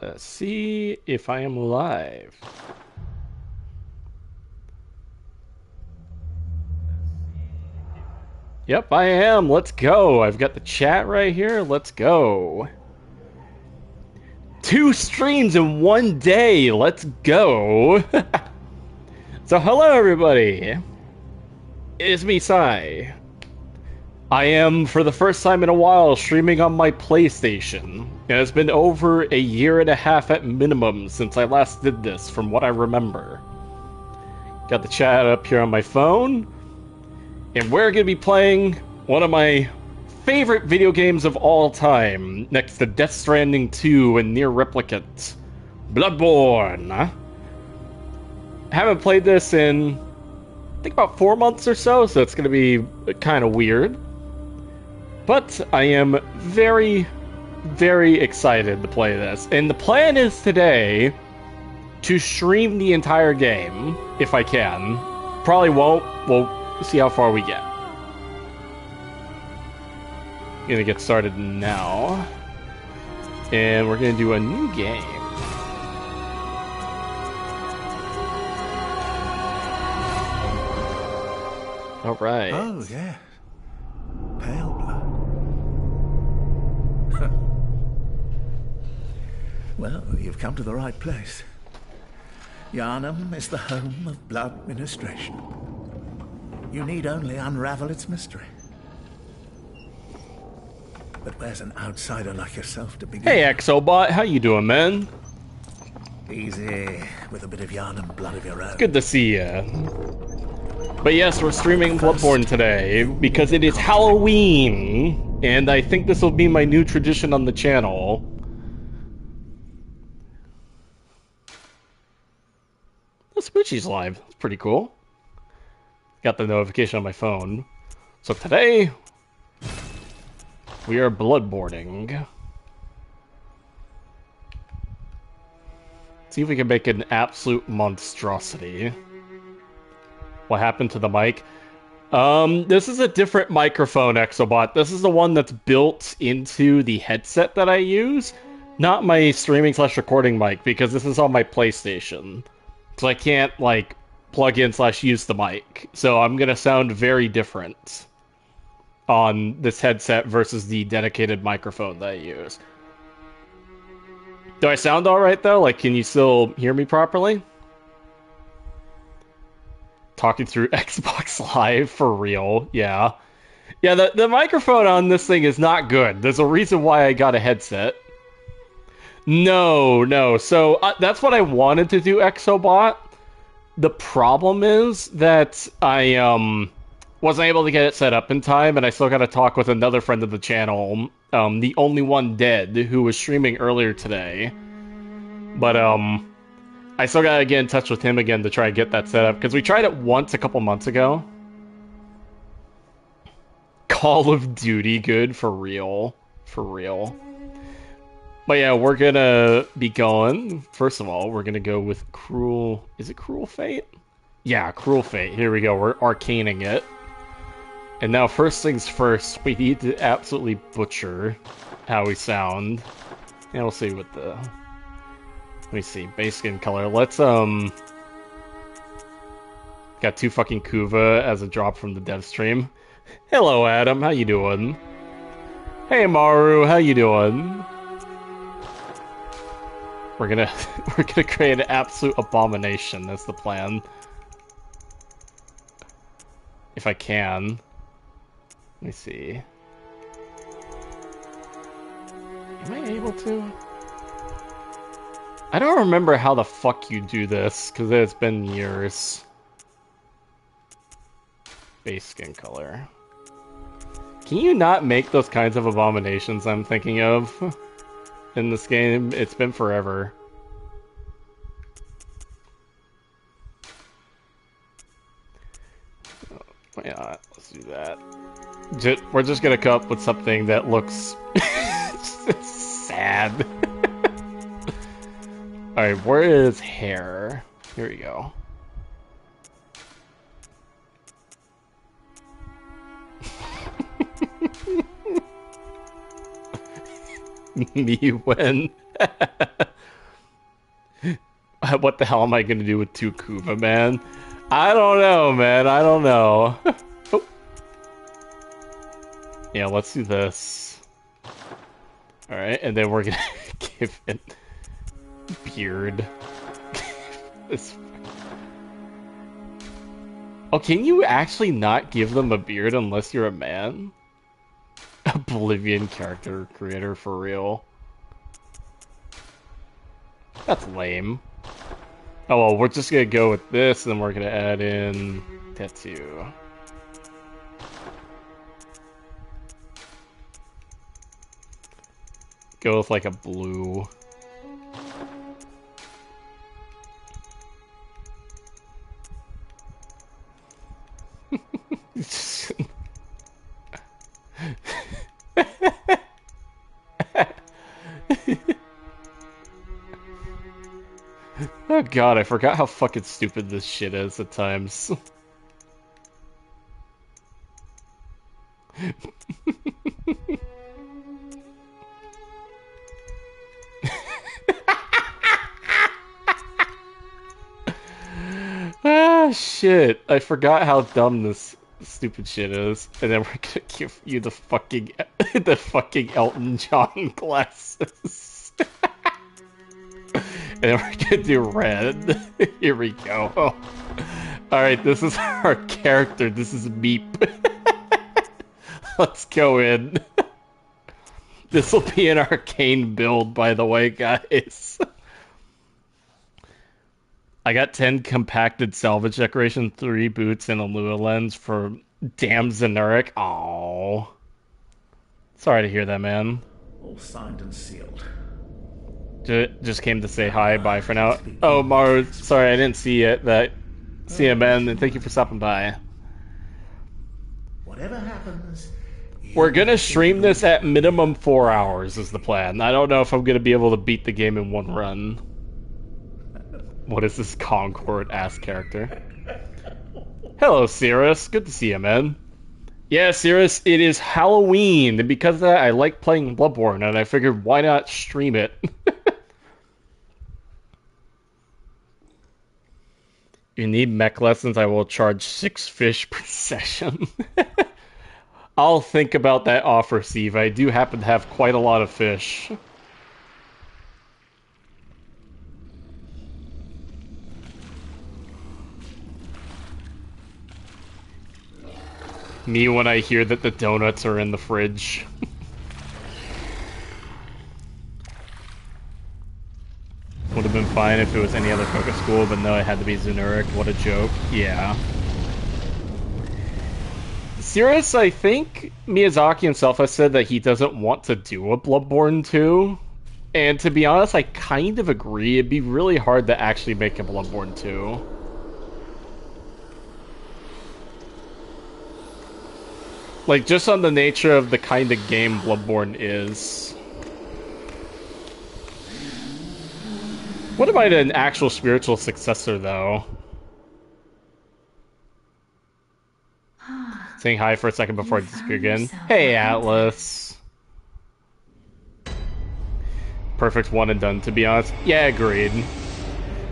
Let's see if I am live. Yep, I am. Let's go. I've got the chat right here. Let's go. 2 streams in 1 day. Let's go. So hello everybody. It's me, Sci. I am, for the first time in a while, streaming on my PlayStation. And it's been over a year and a half at minimum since I last did this, from what I remember. Got the chat up here on my phone. And we're going to be playing one of my favorite video games of all time, next to Death Stranding 2 and Near Replicant, Bloodborne. Haven't played this in, I think, about 4 months or so it's going to be kind of weird. But I am very, very excited to play this. And the plan is today to stream the entire game, if I can. Probably won't. We'll see how far we get. Gonna get started now. And we're gonna do a new game. Alright. Oh, yeah. Pale blood. Well, you've come to the right place. Yharnam is the home of blood ministration. You need only unravel its mystery. But where's an outsider like yourself to begin? Hey, Exobot, how you doing, man? Easy, with a bit of Yharnam blood of your own. Good to see ya. But yes, we're streaming Bloodborne today because it is Halloween, and I think this will be my new tradition on the channel. Oh, Smoochie's live. That's pretty cool. Got the notification on my phone. So today, we are Bloodborneing. See if we can make an absolute monstrosity. What happened to the mic? This is a different microphone, Exobot. This is the one that's built into the headset that I use. Not my streaming/recording mic, because this is on my PlayStation. So I can't, like, plug in / use the mic. So I'm gonna sound very different on this headset versus the dedicated microphone that I use. Do I sound alright though? Like, can you still hear me properly? Talking through Xbox Live for real, yeah. Yeah, the microphone on this thing is not good. There's a reason why I got a headset. No. So that's what I wanted to do, Exobot. The problem is that I wasn't able to get it set up in time, and I still got to talk with another friend of the channel, the only one dead, who was streaming earlier today. But I still gotta get in touch with him again to try and get that set up, because we tried it once a couple months ago. Call of Duty good, for real. For real. But yeah, we're gonna be going. First of all, we're gonna go with Cruel... Is it Cruel Fate? Yeah, Cruel Fate. Here we go. We're arcaning it. And now, first things first, we need to absolutely butcher how we sound. And we'll see what the... Let me see. Base skin color. Let's, Got 2 fucking Kuva as a drop from the dev stream. Hello, Adam. How you doing? Hey, Maru. How you doing? We're gonna create an absolute abomination. That's the plan. If I can. Let me see. Am I able to? I don't remember how the fuck you do this, because it's been years. Base skin color. Can you not make those kinds of abominations I'm thinking of in this game? It's been forever. Why not? Let's do that. We're just gonna come up with something that looks sad. Alright, where is hair? Here we go. Me when? What the hell am I gonna do with 2 Kuva, man? I don't know, man. I don't know. Oh. Yeah, let's do this. Alright, and then we're gonna give it beard. This... Oh, can you actually not give them a beard unless you're a man? Oblivion character creator for real. That's lame. Oh well, we're just gonna go with this, and then we're gonna add in tattoo. Go with like a blue. Oh god, I forgot how fucking stupid this shit is at times. Ah, shit. I forgot how dumb this stupid shit is. And then we're gonna give you the fucking Elton John glasses. And then we're gonna do red. Here we go. Alright, this is our character. This is Meep. Let's go in. This will be an arcane build, by the way, guys. I got 10 compacted salvage decoration, 3 boots, and a Lua lens for damn Zenuric. Aww. Sorry to hear that, man. All signed and sealed. Just came to say hi, bye for now. Oh, Maru, sorry, I didn't see it. See you, man, and thank you for stopping by. Whatever happens, we're gonna stream this at minimum 4 hours is the plan. I don't know if I'm gonna be able to beat the game in 1 run. What is this Concord-ass character? Hello, Cirrus. Good to see you, man. Yeah, Cirrus, it is Halloween, and because of that, I like playing Bloodborne, and I figured why not stream it? You need mech lessons, I will charge 6 fish per session. I'll think about that offer, Steve. I do happen to have quite a lot of fish. Me when I hear that the donuts are in the fridge. Would have been fine if it was any other focus school, but no, it had to be Zenuric. What a joke. Yeah. Cirrus, I think Miyazaki himself has said that he doesn't want to do a Bloodborne 2. And to be honest, I kind of agree. It'd be really hard to actually make a Bloodborne 2. Like, just on the nature of the kind of game Bloodborne is. What about an actual spiritual successor, though? Saying hi for a second before I disappear again. Hey, Atlas. Perfect one and done, to be honest. Yeah, agreed.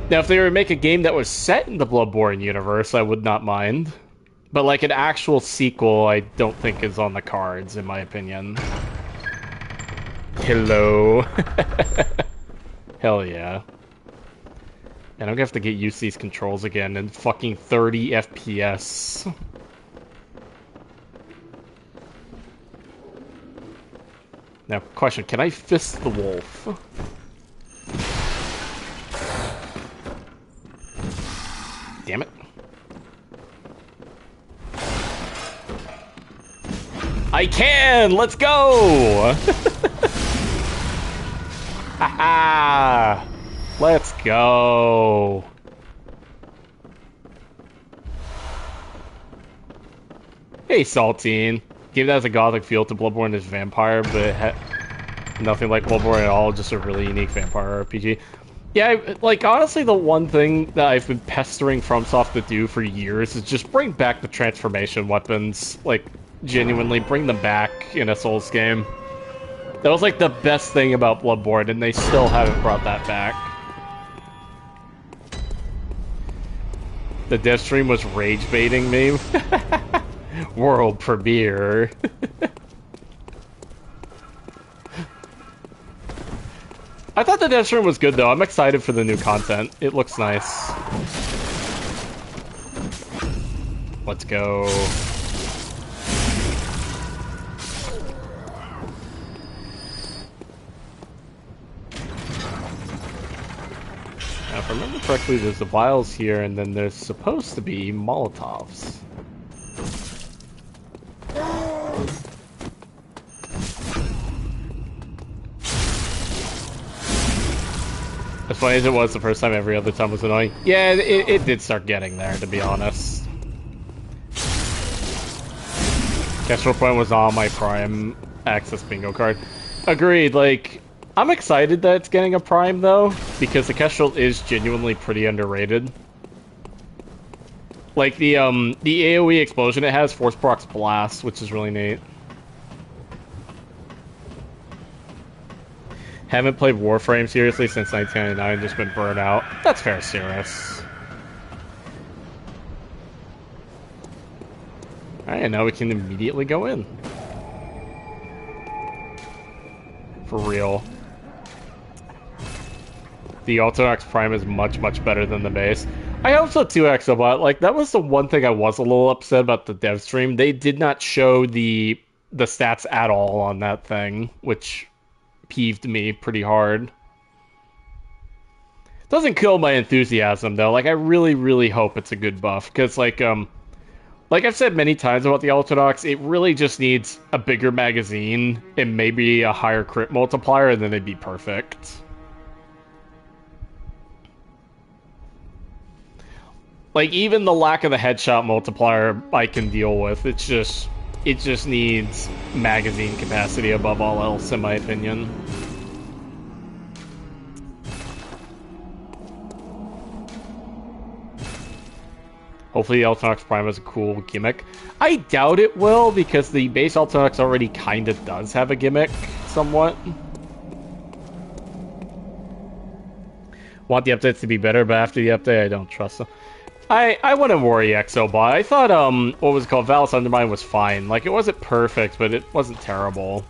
Now, if they were to make a game that was set in the Bloodborne universe, I would not mind. But, like, an actual sequel, I don't think is on the cards, in my opinion. Hello. Hell yeah. And I'm gonna have to get used to these controls again in fucking 30 FPS. Now, question, can I fist the wolf? Damn it. I can! Let's go! Haha! Let's go! Hey, Saltine. Game that has a gothic feel to Bloodborne is Vampire, but it had nothing like Bloodborne at all, just a really unique vampire RPG. Yeah, like, honestly, the one thing that I've been pestering FromSoft to do for years is just bring back the transformation weapons. Like, genuinely, bring them back in a Souls game. That was, like, the best thing about Bloodborne, and they still haven't brought that back. The dev stream was rage baiting me. World premiere. I thought the dev stream was good though. I'm excited for the new content. It looks nice. Let's go. Now, if I remember correctly, there's the vials here, and then there's supposed to be Molotovs. As funny as it was the first time, every other time was annoying. Yeah, it did start getting there, to be honest. Kestrel Point was on my Prime Access bingo card. Agreed, like, I'm excited that it's getting a Prime, though, because the Kestrel is genuinely pretty underrated. Like, the AoE explosion it has, Force Procs Blast, which is really neat. Haven't played Warframe seriously since 1999, just been burnt out. That's fair, serious. Alright, and now we can immediately go in. For real. The Ultranox Prime is much, much better than the base. I hope so too, Exobot. Like, that was the one thing I was a little upset about the dev stream. They did not show the stats at all on that thing, which peeved me pretty hard. Doesn't kill my enthusiasm, though. Like, I really, really hope it's a good buff, because, like I've said many times about the Ultranox, it really just needs a bigger magazine and maybe a higher crit multiplier, and then it'd be perfect. Like, even the lack of the headshot multiplier I can deal with. It just needs magazine capacity above all else, in my opinion. Hopefully the Ultranox Prime is a cool gimmick. I doubt it will, because the base Ultranox already kinda does have a gimmick, somewhat. Want the updates to be better, but after the update, I don't trust them. I wouldn't worry, Exobot. I thought, what was it called? Valis Undermine was fine. Like, it wasn't perfect, but it wasn't terrible.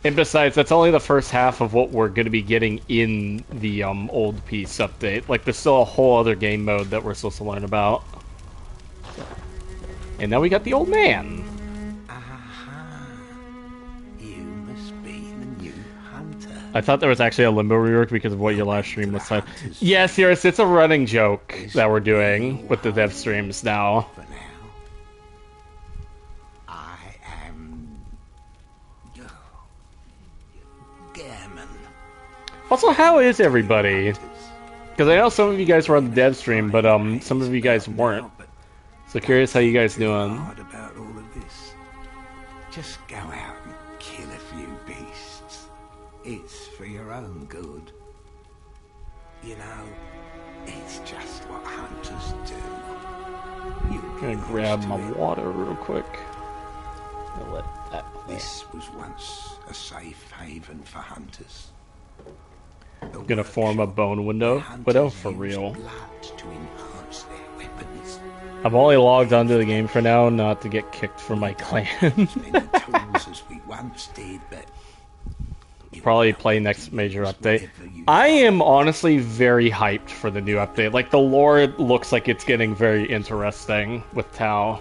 And besides, that's only the first half of what we're going to be getting in the, old piece update. Like, there's still a whole other game mode that we're supposed to learn about. And now we got the old man. Aha. You must be the new hunter. I thought there was actually a Limbo rework because of what your last stream was like. Yes, it's a running joke that we're doing with the dev streams now. For now, I am Gammon. Also, how is everybody? Because I know some of you guys were on the dev stream, but some of you guys weren't. So curious how you guys doing. Hard about all of this. Just go out and kill a few beasts. It's for your own good. You know, it's just what hunters do. I'm gonna grab my water real quick. I'll let that play. This was once a safe haven for hunters. I'm gonna form a bone widow for real. Blood to enhance their weapons. I've only logged onto the game for now, not to get kicked from my clan. As many tools as we once did, but Probably play next major update. I am honestly very hyped for the new update. Like, the lore looks like it's getting very interesting with Tau.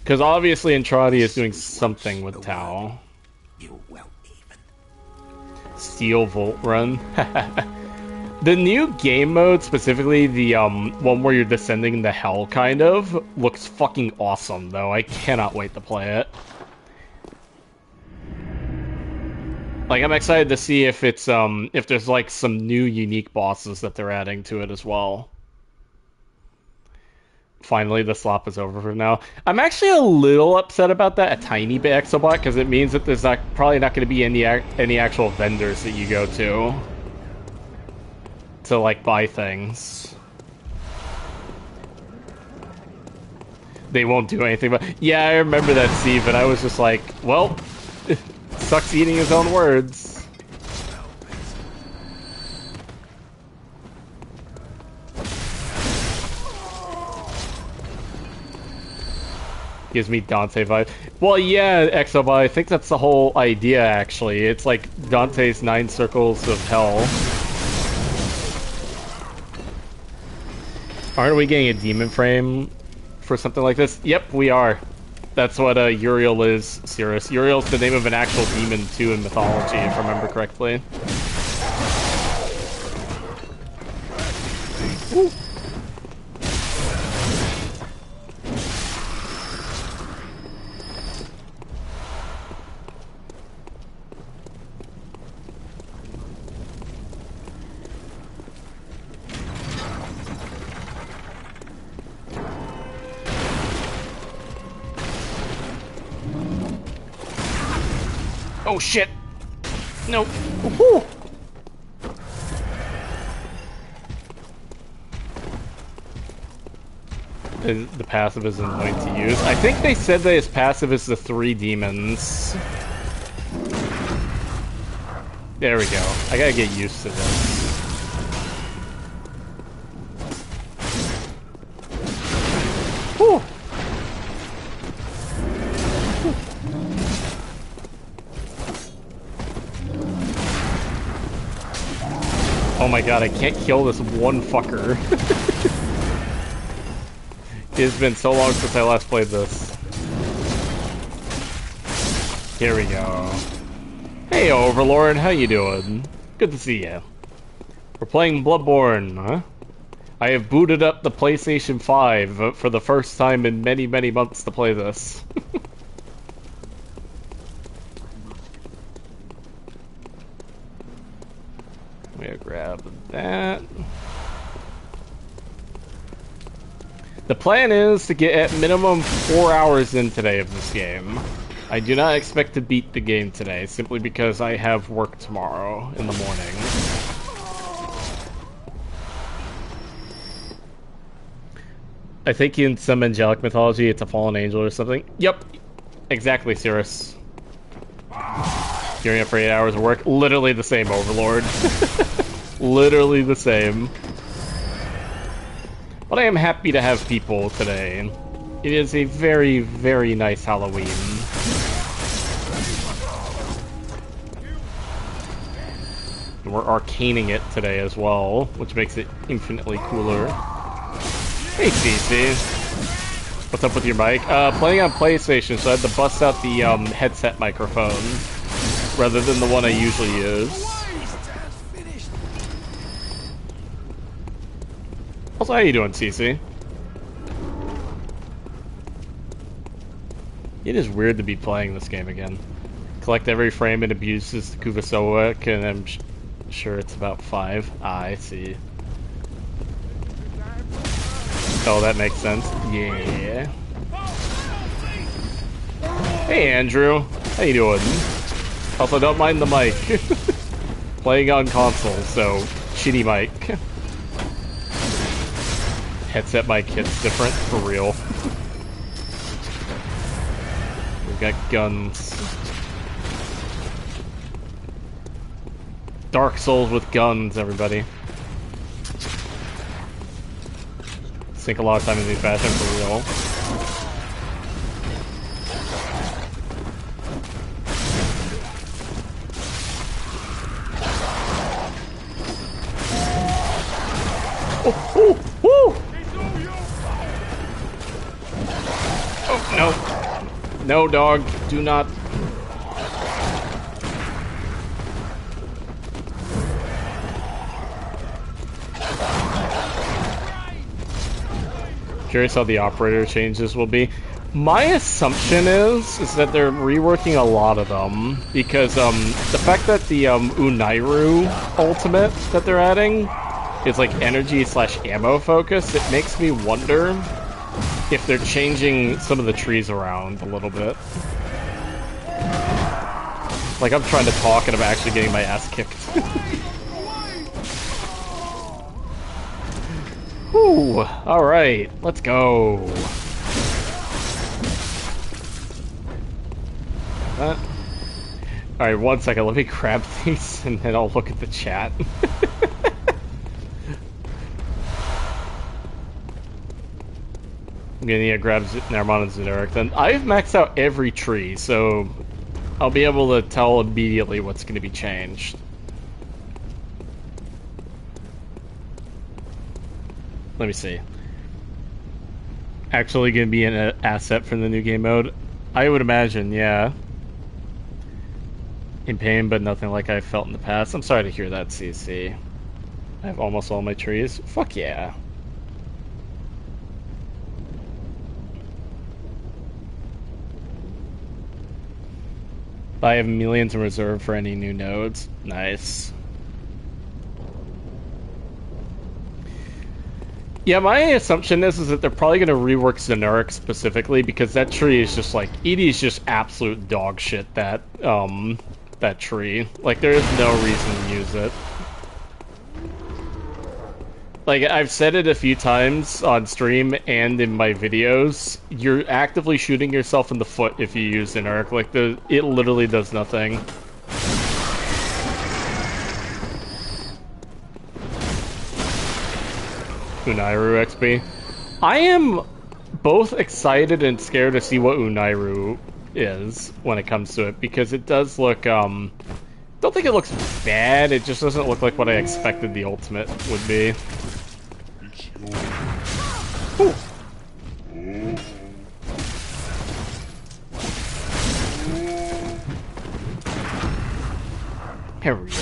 Because obviously Entradi is doing something with Tau. Steel Volt Run. The new game mode, specifically the one where you're descending the hell, kind of, looks fucking awesome, though. I cannot wait to play it. Like, I'm excited to see if it's, if there's, like, some new unique bosses that they're adding to it as well. Finally, the slop is over for now. I'm actually a little upset about that, a tiny bit, Exobot, because it means that there's probably not going to be any actual vendors that you go to, like, buy things. They won't do anything, but... Yeah, I remember that, Steve, and I was just like, well... Sucks eating his own words. Gives me Dante vibe. Well, yeah, Exobot, I think that's the whole idea, actually. It's like Dante's 9 Circles of Hell. Aren't we getting a demon frame for something like this? Yep, we are. That's what Uriel is, Cirrus. Uriel's the name of an actual demon, too, in mythology, if I remember correctly. Woo. Oh shit! No. Woohoo! The passive is annoying to use. I think they said that his passive is the 3 demons. There we go. I gotta get used to this. Whew. Oh my god, I can't kill this one fucker. It's been so long since I last played this. Here we go. Hey Overlord, how you doing? Good to see you. We're playing Bloodborne, huh? I have booted up the PlayStation 5 for the first time in many, many months to play this. I'm gonna grab that. The plan is to get at minimum 4 hours in today of this game. I do not expect to beat the game today, simply because I have work tomorrow in the morning. I think in some angelic mythology it's a fallen angel or something. Yep, exactly, Cirrus. Gearing up for 8 hours of work. Literally the same, Overlord. Literally the same. But I am happy to have people today. It is a very, very nice Halloween. And we're arcaning it today as well, which makes it infinitely cooler. Hey, CC. What's up with your mic? Playing on PlayStation, so I had to bust out the headset microphone rather than the one I usually use. Also, how you doing, CC? It is weird to be playing this game again. Collect every frame and abuses the Kuvasoic, and I'm sure it's about 5. Ah, I see. Oh, that makes sense. Yeah. Hey, Andrew. How you doing? Also, don't mind the mic. Playing on console, so shitty mic. Headset mic hits different, for real. We've got guns. Dark Souls with guns, everybody. Sink a lot of time in these fashion, for real. Oh, oh, woo! Oh, no. No, dog. Do not. Curious how the operator changes will be. My assumption is that they're reworking a lot of them, because the fact that the Unairu ultimate that they're adding is like energy / ammo focus, it makes me wonder if they're changing some of the trees around a little bit. Like, I'm trying to talk and I'm actually getting my ass kicked. Whew, alright, let's go. Alright, 1 second, let me grab these and then I'll look at the chat. gonna need to grab Naramon and Xeneric. Then I've maxed out every tree, so I'll be able to tell immediately what's gonna be changed. Let me see. Actually gonna be an asset from the new game mode? I would imagine, yeah. In pain, but nothing like I felt in the past. I'm sorry to hear that, CC. I have almost all my trees. Fuck yeah. I have millions in reserve for any new nodes. Nice. Yeah, my assumption is that they're probably going to rework Xeneric specifically because that tree is just like, it is just absolute dog shit, that tree. Like, there is no reason to use it. Like, I've said it a few times on stream and in my videos, you're actively shooting yourself in the foot if you use Xeneric. Like, it literally does nothing. Unairu XP. I am both excited and scared to see what Unairu is when it comes to it, because it does look, don't think it looks bad, it just doesn't look like what I expected the ultimate would be. Ooh. Here we go.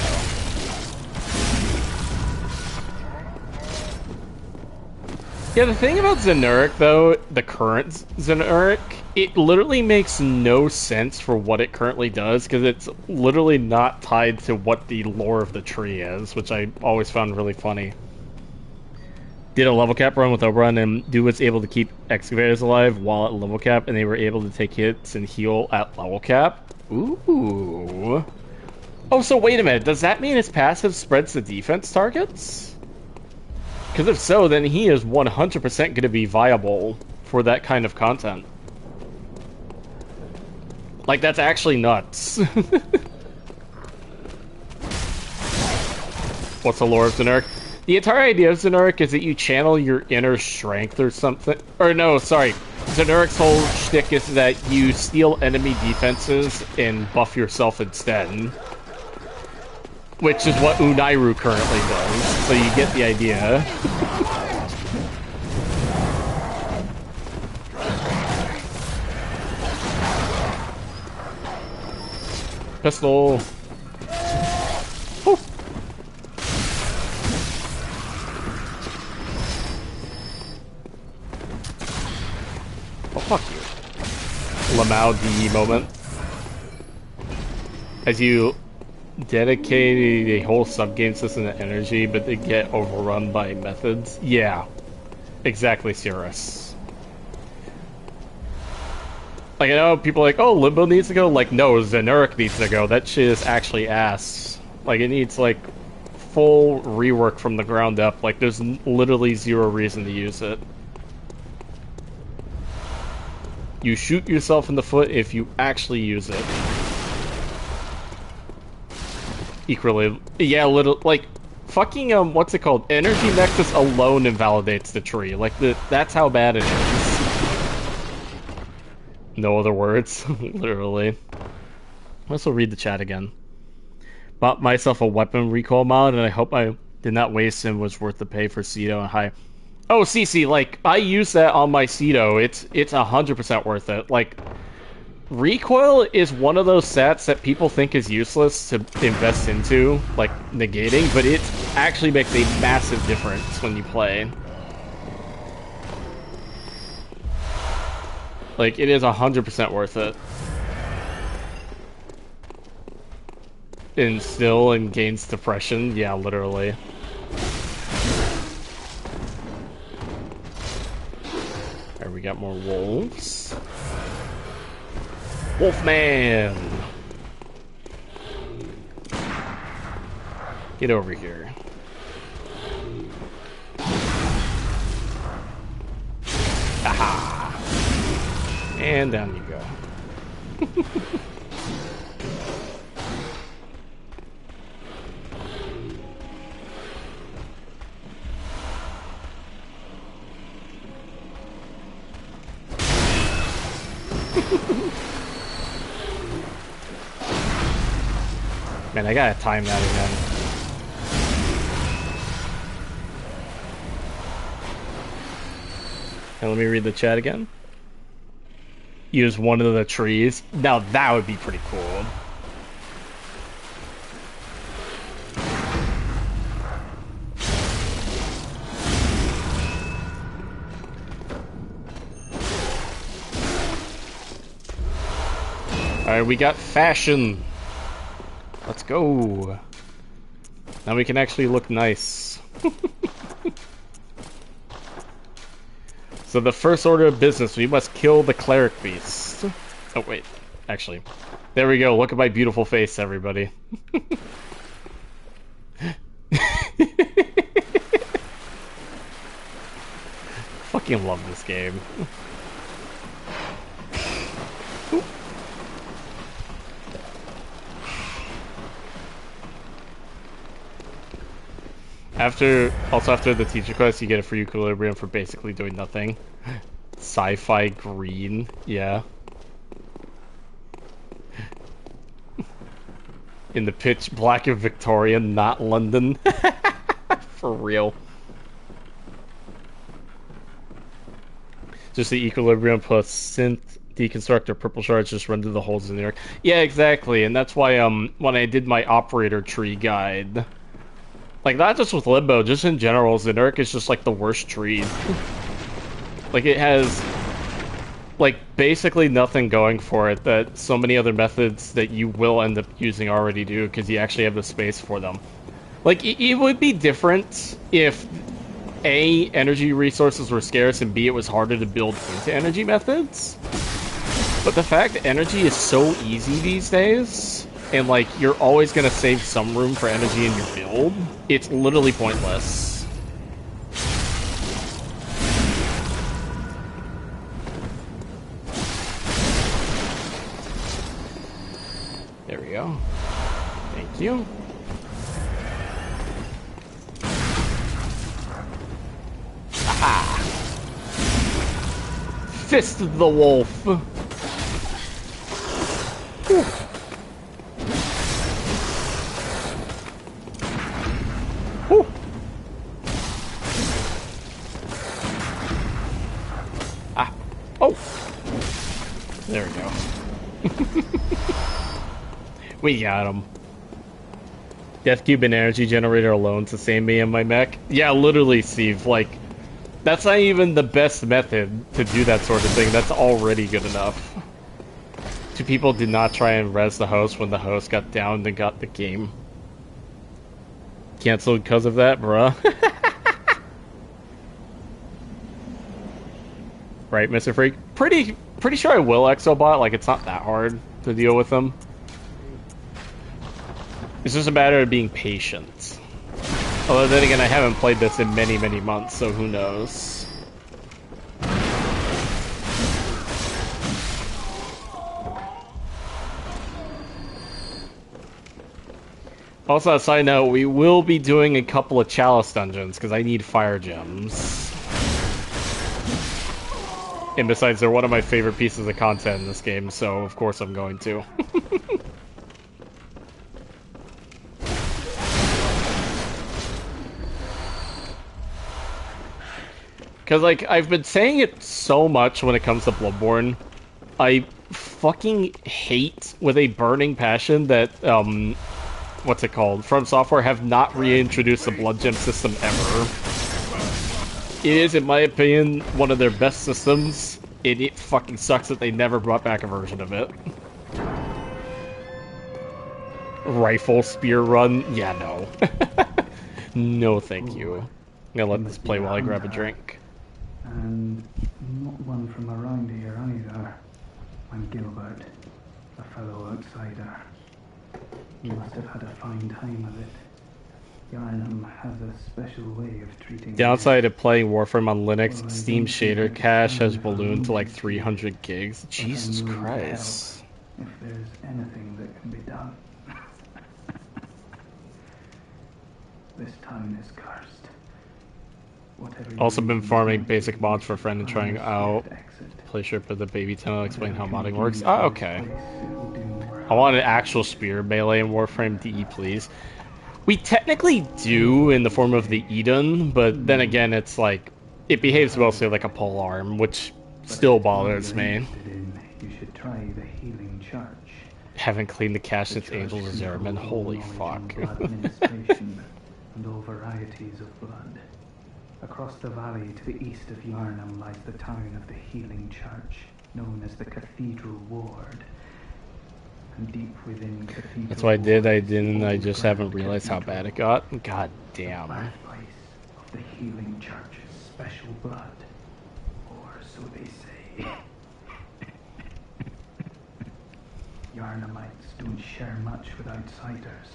Yeah, the thing about Xeneric, though, the current Xeneric, it literally makes no sense for what it currently does, because it's literally not tied to what the lore of the tree is, which I always found really funny. Did a level cap run with Oberon, and Dude was able to keep excavators alive while at level cap, and they were able to take hits and heal at level cap. Ooh. Oh, so wait a minute, does that mean his passive spreads to defense targets? Because if so, then he is 100% going to be viable for that kind of content. Like, that's actually nuts. What's the lore of Xeneric? The entire idea of Xeneric is that you channel your inner strength or something. Or no, sorry. Xeneric's whole shtick is that you steal enemy defenses and buff yourself instead. Which is what Unairu currently does, so you get the idea. Pistol. Woo. Oh, fuck you. Lamau DE moment. As you dedicate a whole sub-game system to energy, but they get overrun by methods. Yeah. Exactly, Cirrus. Like, I know people are like, oh, Limbo needs to go. Like, no, Xeneric needs to go. That shit is actually ass. Like, it needs, like, full rework from the ground up. Like, there's literally zero reason to use it. You shoot yourself in the foot if you actually use it. Equally, yeah, little, like, fucking, what's it called? Energy Nexus alone invalidates the tree. Like, that's how bad it is. No other words, literally. I also read the chat again. Bought myself a weapon recoil mod, and I hope I did not waste and was worth the pay for Cedo and high. Oh, CC, like, I use that on my Cedo. It's 100% worth it. Like, recoil is one of those stats that people think is useless to invest into, like, negating, but it actually makes a massive difference when you play. Like, it is 100% worth it. Instill and gains depression, yeah, literally. There, we got more wolves. Wolfman! Get over here. Aha! And down you go. Man, I gotta time that again. And let me read the chat again. Use one of the trees. Now that would be pretty cool. Alright, we got fashion. Let's go. Now we can actually look nice. So the first order of business, we must kill the cleric beast. Oh wait, actually. There we go, look at my beautiful face, everybody. Fucking love this game. After the teacher quest, you get a free equilibrium for basically doing nothing. Sci-Fi green, yeah. In the pitch black of Victoria, not London. For real. Just the equilibrium plus synth deconstructor purple shards just run through the holes in the arc. Yeah, exactly, and that's why when I did my operator tree guide. Like, not just with Limbo, just in general, Zinurk is just, like, the worst tree. Like, it has, like, basically nothing going for it that so many other methods that you will end up using already do, because you actually have the space for them. Like, it would be different if, A, energy resources were scarce, and B, it was harder to build into energy methods. But the fact that energy is so easy these days, and, like, you're always gonna save some room for energy in your build, it's literally pointless. There we go. Thank you. Aha! Fist of the Wolf! Whew. Whew. Ah. Oh! There we go. We got him. Death Cube and Energy Generator alone sustain me and my mech. Yeah, literally, Steve. Like, that's not even the best method to do that sort of thing. That's already good enough. Two people did not try and res the host when the host got downed and got the game canceled because of that, bruh. Right, Mr. Freak? Pretty sure I will Exobot. Like, it's not that hard to deal with them. It's just a matter of being patient. Although then again, I haven't played this in many, many months, so who knows. Also, a side note, we will be doing a couple of Chalice dungeons, because I need fire gems. And besides, they're one of my favorite pieces of content in this game, so of course I'm going to. Because, like, I've been saying it so much when it comes to Bloodborne. I fucking hate, with a burning passion, that, what's it called? From Software have not reintroduced the Blood Gem system ever. It is, in my opinion, one of their best systems. It fucking sucks that they never brought back a version of it. Rifle spear run? Yeah, no. No, thank you. I'm gonna let this play while I grab a drink. And not one from around here either. I'm Gilbert, a fellow outsider. You must have had a fine time of it. Yarnum has a special way of treating... Downside of playing Warframe on Linux, Steam shader cache has ballooned to like 300 gigs. Jesus Christ. If there's anything that can be done. This town is cursed. Whatever your Also been reasons farming might basic be, mods you for a should friend and find trying a out safe exit. play ship of the baby tunnel, explain how Whatever modding can works. gain Oh, to this okay. place, it will do more I want an harm. actual spear melee in Warframe DE, please. We technically do in the form of the Eden, but then again, it's like, it behaves mostly like a pole arm, which But still if it's one bothers you're me. interested in, you should try the Healing Church. Haven't cleaned the cache The since church Angels of Zeraman. controls all Holy knowledge fuck. on blood ministration and all varieties of blood. Across the valley to the east of Yarnam lies the town of the Healing Church, known as the Cathedral Ward. And deep within Cathedral That's what I did, Ward I is the didn't, I old just Grand haven't realized how bad Cathedral, it got. God the damn. birthplace of the Healing Church's special blood. Or so they say. Yarnamites don't share much with outsiders.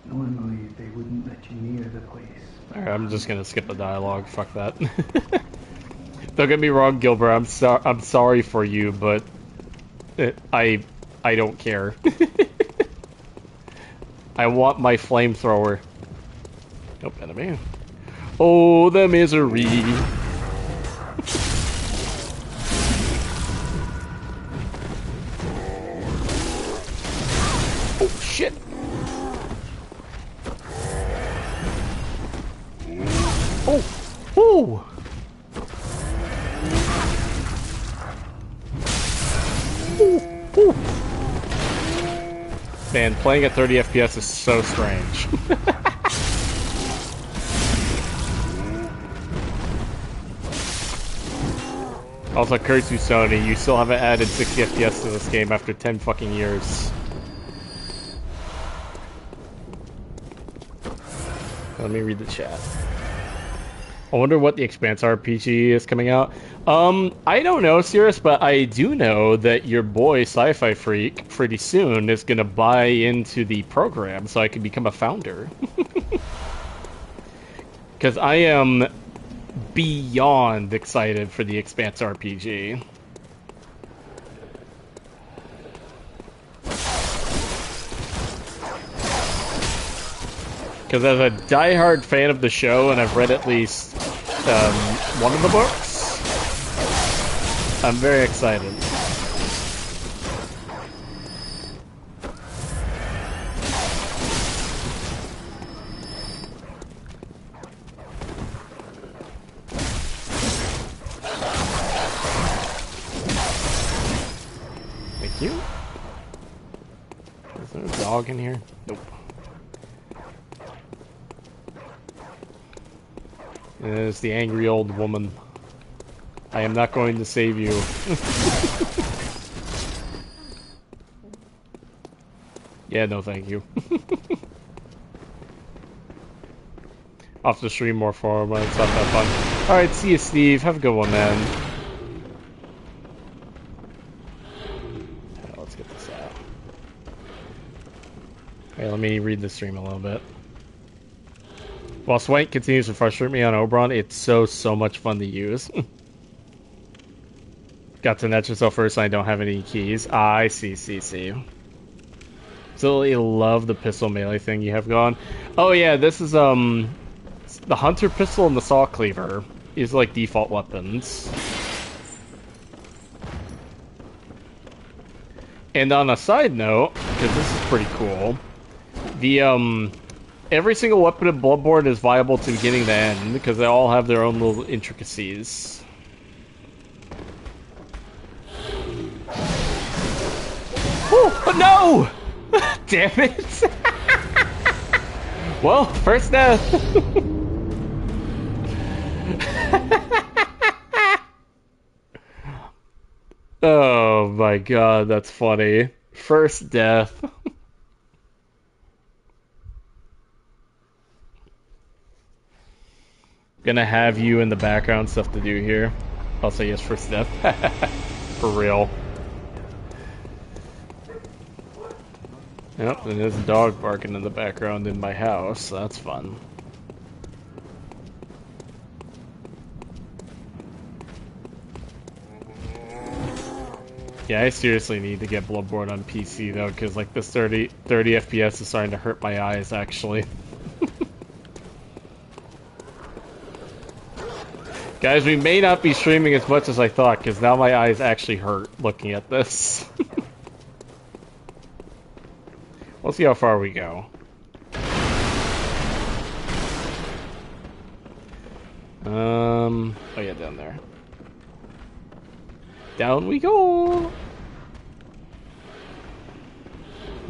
Normally, they wouldn't let you near the place. Alright, I'm just gonna skip the dialogue. Fuck that. Don't get me wrong, Gilbert. I'm sorry for you, but I don't care. I want my flamethrower. Nope, enemy. Oh, the misery. Oh shit. Oh, ooh. Ooh. Man, playing at 30 FPS is so strange. Also, curse you, Sony. You still haven't added 60 FPS to this game after 10 fucking years. Let me read the chat. I wonder what the Expanse RPG is coming out. I don't know, Sirius, but I do know that your boy Sci-Fi Freak pretty soon is gonna buy into the program so I can become a founder. Because I am beyond excited for the Expanse RPG. Because as a diehard fan of the show, and I've read at least one of the books, I'm very excited. Thank you. Is there a dog in here? Nope. It's the angry old woman. I am not going to save you. Yeah, no thank you. I'll have to stream more for him, it's not that fun. Alright, see you, Steve. Have a good one, man. Let's get this out. Okay, let me read the stream a little bit. While Swank continues to frustrate me on Oberon, it's so much fun to use. Got to net yourself first and I don't have any keys. Ah, I see. Absolutely love the pistol melee thing you have going. Oh yeah, this is the Hunter pistol and the Saw Cleaver is like default weapons. And on a side note, because this is pretty cool, the every single weapon in Bloodborne is viable to beginning to end because they all have their own little intricacies. Oh no! Damn it! Well, first death. Oh my god, that's funny. First death. Gonna have you in the background stuff to do here. I'll say yes, first death. For real. Yep, and there's a dog barking in the background in my house, so that's fun. Yeah, I seriously need to get Bloodborne on PC though, because like this 30 FPS is starting to hurt my eyes actually. Guys, we may not be streaming as much as I thought, because now my eyes actually hurt looking at this. We'll see how far we go. Oh yeah, down there. Down we go!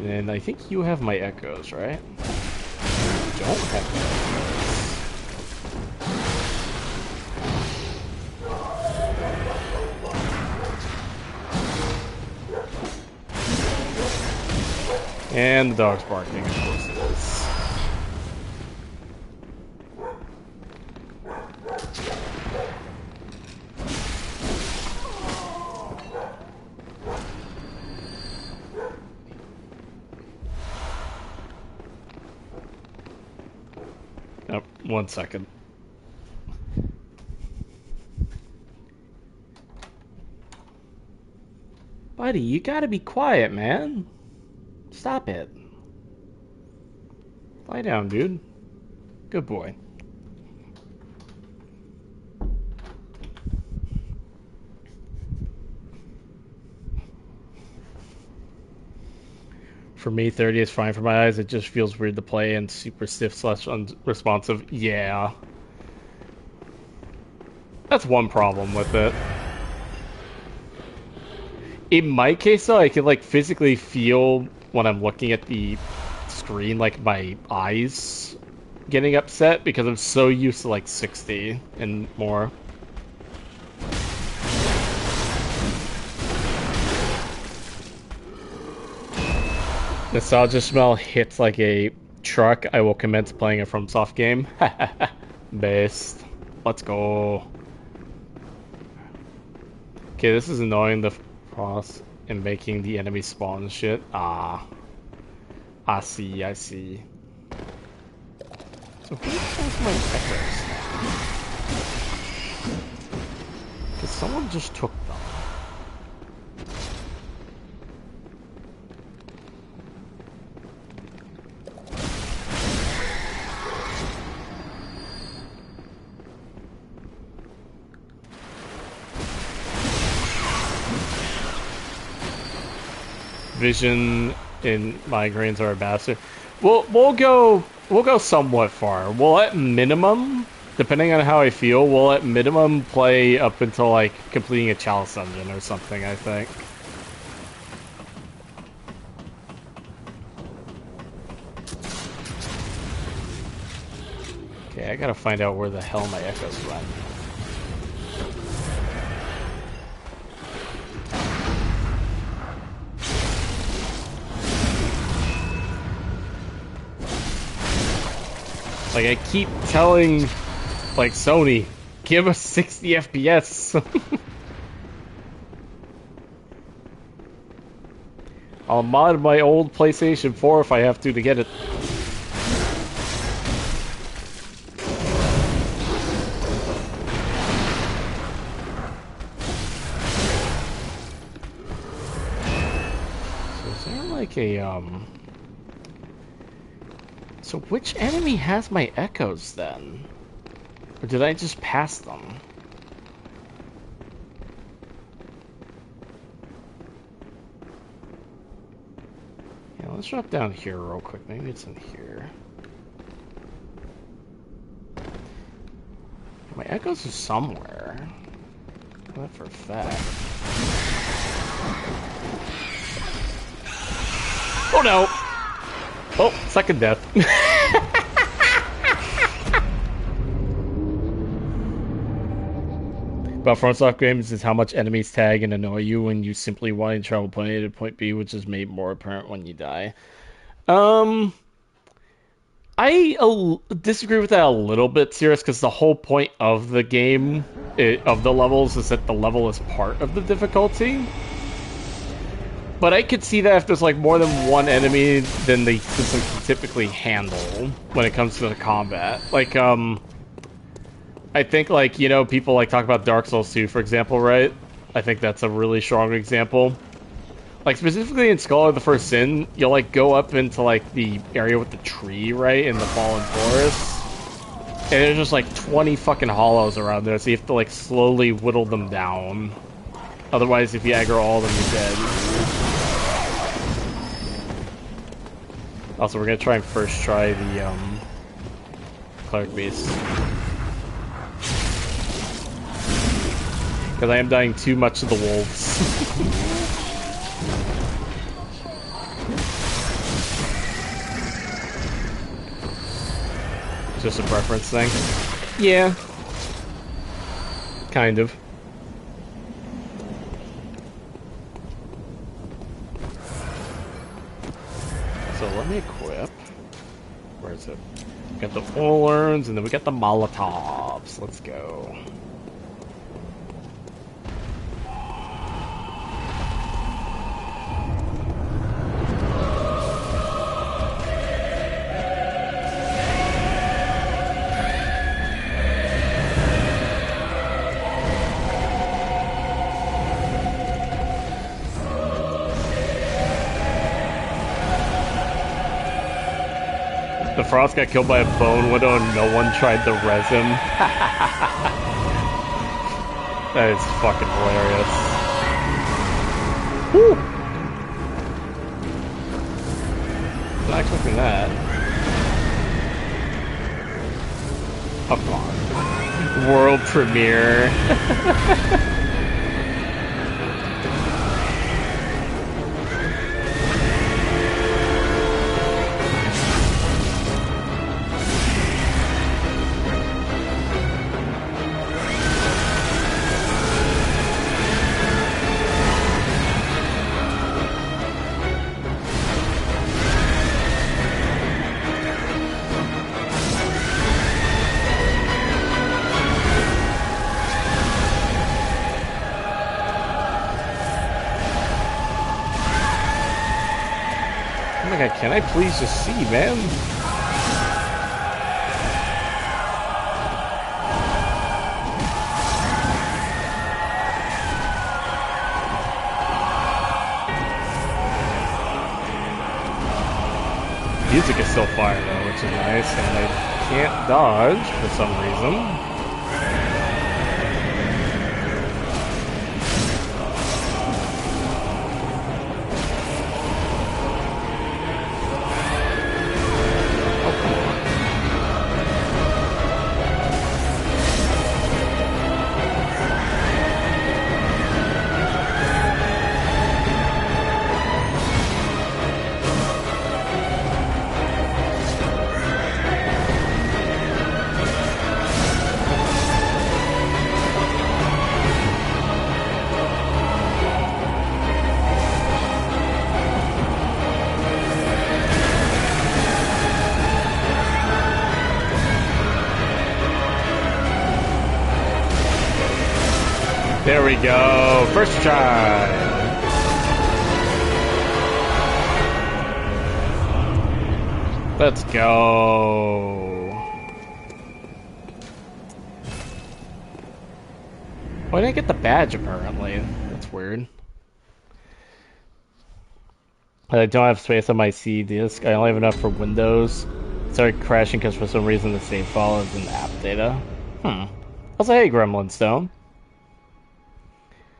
And I think you have my echoes, right? You don't have my echoes. And the dog's barking, of course it is. Oh, 1 second. Buddy, you gotta be quiet, man. Stop it. Lie down, dude. Good boy. For me, 30 is fine for my eyes. It just feels weird to play and super stiff / unresponsive. Yeah. That's one problem with it. In my case, though, I can, like, physically feel when I'm looking at the screen, like, my eyes getting upset because I'm so used to, like, 60 and more. Nostalgia smell hits like a truck. I will commence playing a FromSoft game. Best. Let's go. Okay, this is annoying, the cross and making the enemy spawn and shit. Ah. I see, I see. So who has my echoes? Because someone just took them. Vision and migraines are a bastard. We'll go somewhat far. We'll at minimum, depending on how I feel, we'll at minimum play up until like completing a chalice dungeon or something, I think. Okay, I gotta find out where the hell my echoes went. Like, I keep telling, like, Sony, give us 60 FPS. I'll mod my old PlayStation 4 if I have to get it. So is there like a, So which enemy has my echoes then? Or did I just pass them? Yeah, let's drop down here real quick. Maybe it's in here. My echoes are somewhere. I know that for a fact. Oh no! Oh, second death. About FromSoft games is how much enemies tag and annoy you when you simply want to travel point A to point B, which is made more apparent when you die. I disagree with that a little bit, Sirius, because the whole point of the game, of the levels, is that the level is part of the difficulty. But I could see that if there's like more than one enemy, then the system can typically handle when it comes to the combat. Like, I think, like, you know, people like talk about Dark Souls 2, for example, right? I think that's a really strong example. Like, specifically in Scholar of the First Sin, you'll, like, go up into, like, the area with the tree, right, in the Fallen Forest. And there's just like 20 fucking hollows around there, so you have to like slowly whittle them down. Otherwise, if you aggro all of them, you're dead. Also, we're gonna try and first try the cleric beast. Because I am dying too much to the wolves. Just a preference thing. Yeah. Kind of. So let me equip. Where is it? We got the Ullerns, and then we got the Molotovs. Let's go. The Frost got killed by a Bone Widow and no one tried to res him. That is fucking hilarious. Woo! Not expecting that. Oh, come on. World premiere. Can I please just see, man? Music is still fire though, which is nice, and I can't dodge for some reason. There we go. First try. Let's go. Oh, I didn't get the badge apparently. That's weird. I don't have space on my C disk. I only have enough for Windows. It started crashing because for some reason the save file is in app data. Also, hey, Gremlin Stone.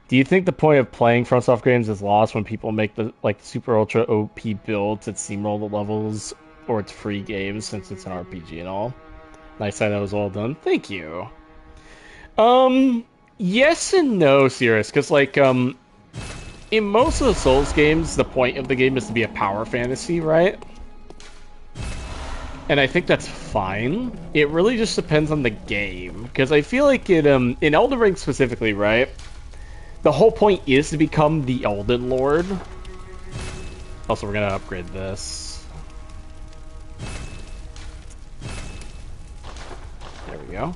Do you think the point of playing FromSoft games is lost when people make the super ultra OP builds that steamroll the levels, or it's free games since it's an RPG and all? Nice, I know it was all done. Thank you. Yes and no, Sirius, because in most of the Souls games, the point of the game is to be a power fantasy, right? And I think that's fine. It really just depends on the game, because I feel like in Elden Ring specifically, right? The whole point is to become the Elden Lord. Also, we're gonna upgrade this. There we go.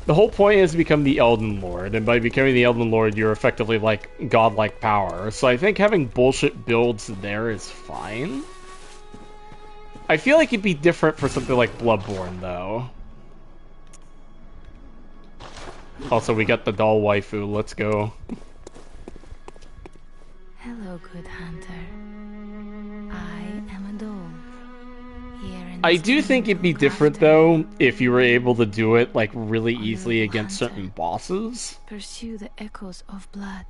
The whole point is to become the Elden Lord, and by becoming the Elden Lord, you're effectively like godlike power. So I think having bullshit builds there is fine. I feel like it'd be different for something like Bloodborne, though. Also, we got the doll waifu. Let's go. Hello, good hunter. I am a doll, here in I do think it'd be different though if you were able to do it like really easily against certain bosses. Pursue the echoes of blood.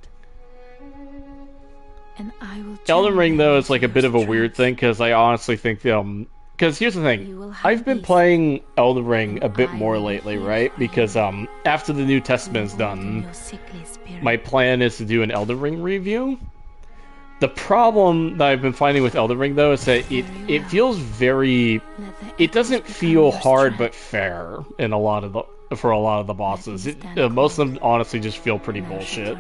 And I will Elden Ring though is like a bit of a weird thing because I honestly think because here's the thing, I've been playing Elden Ring a bit more lately, right? Because after the New Testament is done, my plan is to do an Elden Ring review. The problem that I've been finding with Elden Ring though is that it feels very, it doesn't feel hard but fair in for a lot of the bosses. Most of them honestly just feel pretty bullshit.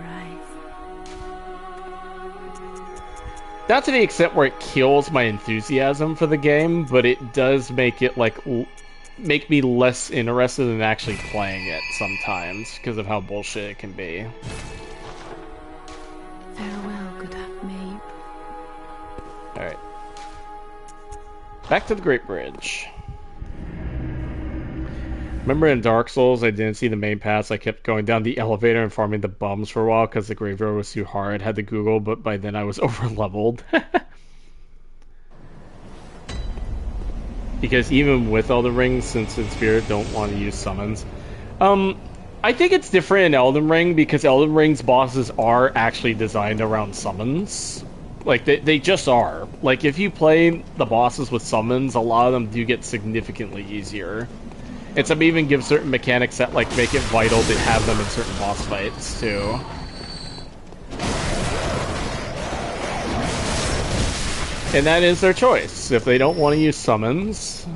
Not to the extent where it kills my enthusiasm for the game, but it does make it make me less interested in actually playing it sometimes because of how bullshit it can be. Farewell, good Mabe. Alright. Back to the Great Bridge. Remember in Dark Souls, I didn't see the main paths. I kept going down the elevator and farming the bums for a while because the graveyard was too hard. Had to Google, but by then I was over-leveled. Because even with Elden Ring, since in Spirit don't want to use summons. I think it's different in Elden Ring because Elden Ring's bosses are actually designed around summons. Like, they just are. Like, if you play the bosses with summons, a lot of them do get significantly easier. And some even give certain mechanics that, like, make it vital to have them in certain boss fights, too. And that is their choice. If they don't want to use summons,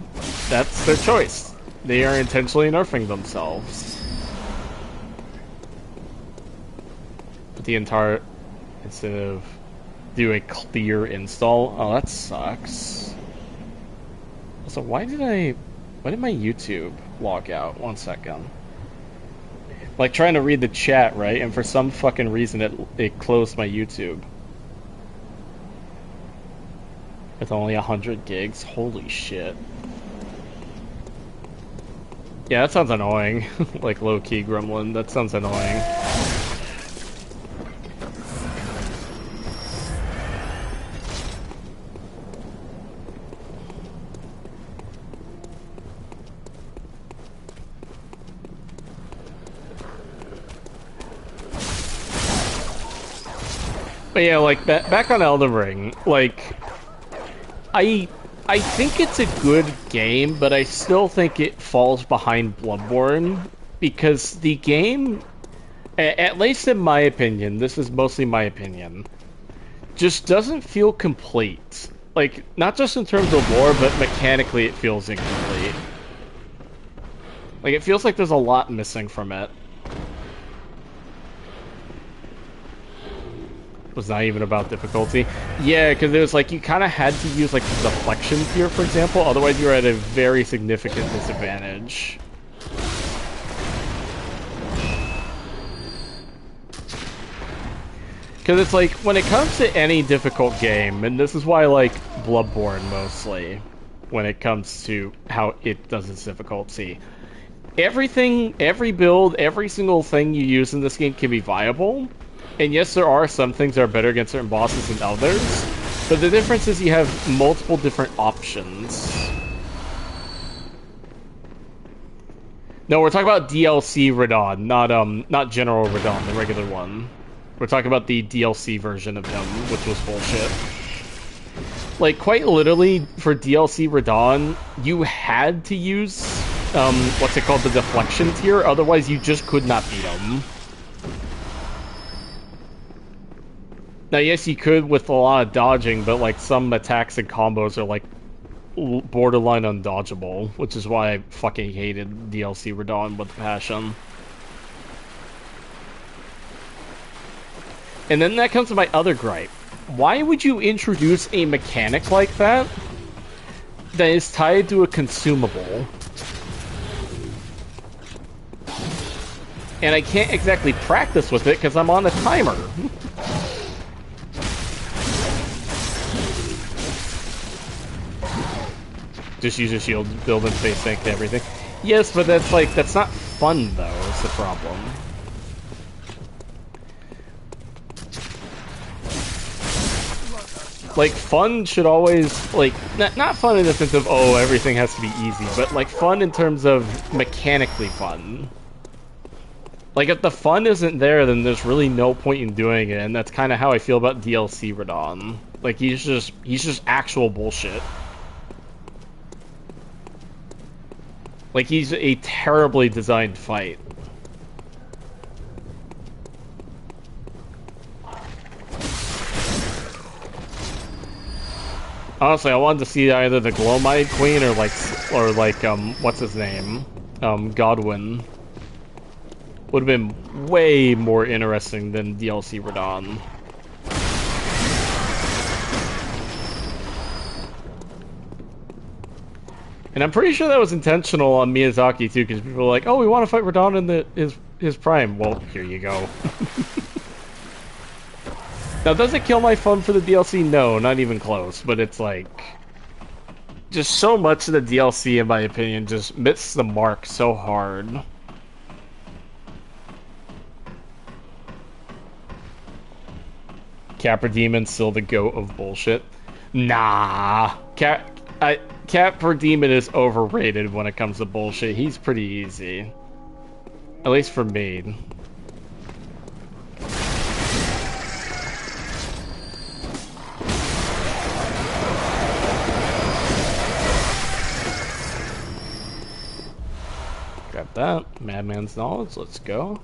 that's their choice. They are intentionally nerfing themselves. But the entire... instead of do a clear install... Oh, that sucks. So why did my YouTube log out? 1 second. Like, trying to read the chat, right? And for some fucking reason, it closed my YouTube. With only 100 gigs? Holy shit. Yeah, that sounds annoying. Like, low-key gremlin. That sounds annoying. But yeah, like, back on Elden Ring, like, I think it's a good game, but I still think it falls behind Bloodborne, because the game, at least in my opinion, this is mostly my opinion, just doesn't feel complete. Like, not just in terms of lore, but mechanically it feels incomplete. Like, it feels like there's a lot missing from it. Was not even about difficulty. Yeah, because it was like you kind of had to use like the deflection tier, for example, otherwise you were at a very significant disadvantage. Because it's like, when it comes to any difficult game, and this is why I like Bloodborne mostly, when it comes to how it does its difficulty. Everything, every build, every single thing you use in this game can be viable. And yes, there are some things that are better against certain bosses than others, but the difference is you have multiple different options. No, we're talking about DLC Radon, not General Radon, the regular one. We're talking about the DLC version of him, which was bullshit. Like, quite literally, for DLC Radon, you had to use, what's it called, the deflection tier, otherwise you just could not beat him. Now, yes, you could with a lot of dodging, but, like, some attacks and combos are, like, borderline undodgeable, which is why I fucking hated DLC Radon with passion. And then that comes to my other gripe. Why would you introduce a mechanic like that that is tied to a consumable? And I can't exactly practice with it because I'm on a timer. Just use a shield, build and face tank to everything. Yes, but that's like, that's not fun though, is the problem. Like, fun should always, like, not fun in the sense of, oh, everything has to be easy, but, like, fun in terms of mechanically fun. Like, if the fun isn't there, then there's really no point in doing it, and that's kind of how I feel about DLC Radon. Like, he's just actual bullshit. Like, he's a terribly designed fight. Honestly, I wanted to see either the Glowmite Queen or like, what's his name? Godwin. Would have been way more interesting than DLC Radon. And I'm pretty sure that was intentional on Miyazaki too, because people were like, "Oh, we want to fight Radon in his prime." Well, here you go. Now, does it kill my fun for the DLC? No, not even close. But it's like, just so much of the DLC, in my opinion, just missed the mark so hard. Capra Demon still the goat of bullshit. Nah, Capra Demon is overrated when it comes to bullshit. He's pretty easy, at least for me. Grab that. Madman's Knowledge, let's go.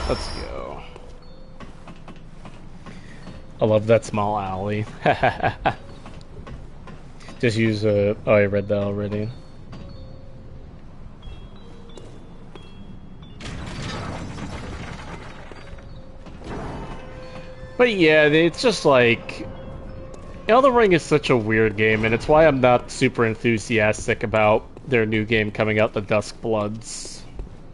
Let's go. I love that small alley. Just use oh, I read that already. But yeah, it's just like, Elden Ring is such a weird game, and it's why I'm not super enthusiastic about their new game coming out, the Dusk Bloods.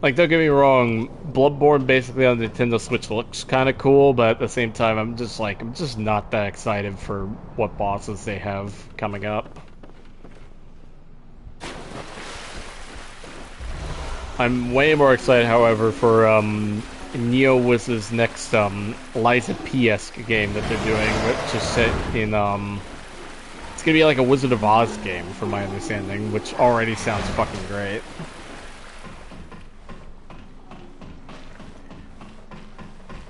Like, don't get me wrong, Bloodborne basically on the Nintendo Switch looks kind of cool, but at the same time, I'm just not that excited for what bosses they have coming up. I'm way more excited, however, for NeoWiz's next Liza P-esque game that they're doing, which is set in it's gonna be like a Wizard of Oz game, from my understanding, which already sounds fucking great.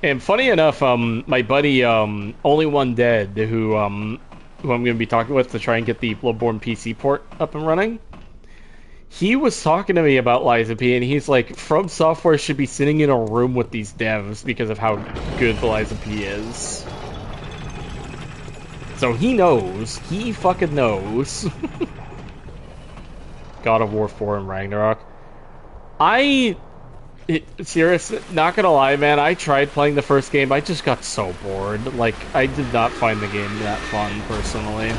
And funny enough, my buddy Only One Dead, who I'm gonna be talking with to try and get the Bloodborne PC port up and running, he was talking to me about Liza P, and he's like, From Software should be sitting in a room with these devs because of how good the Liza P is. So he knows. He fucking knows. God of War 4 and Ragnarok. Serious, not gonna lie, man, I tried playing the first game, I just got so bored. Like, I did not find the game that fun, personally.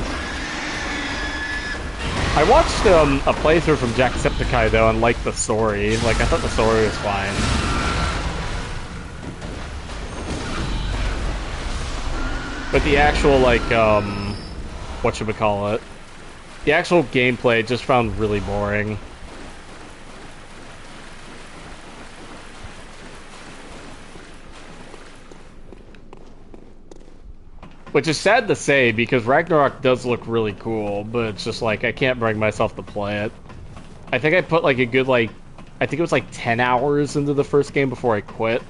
I watched a playthrough from Jacksepticeye though and liked the story. Like, I thought the story was fine. But the actual, like, whatchamacallit, the actual gameplay I just found really boring. Which is sad to say, because Ragnarok does look really cool, but it's just like, I can't bring myself to play it. I think I put like a good, like, I think it was like 10 hours into the first game before I quit.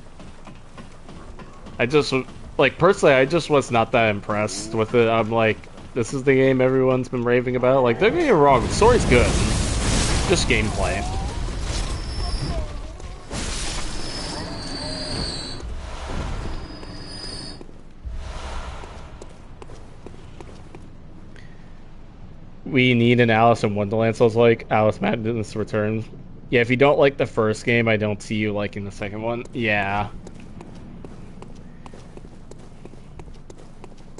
I just, like, personally, I just was not that impressed with it. I'm like, this is the game everyone's been raving about. Like, don't get me wrong, the story's good. Just gameplay. We need an Alice in Wonderland, so it's like Alice Madness Returns. Yeah, if you don't like the first game, I don't see you liking the second one. Yeah.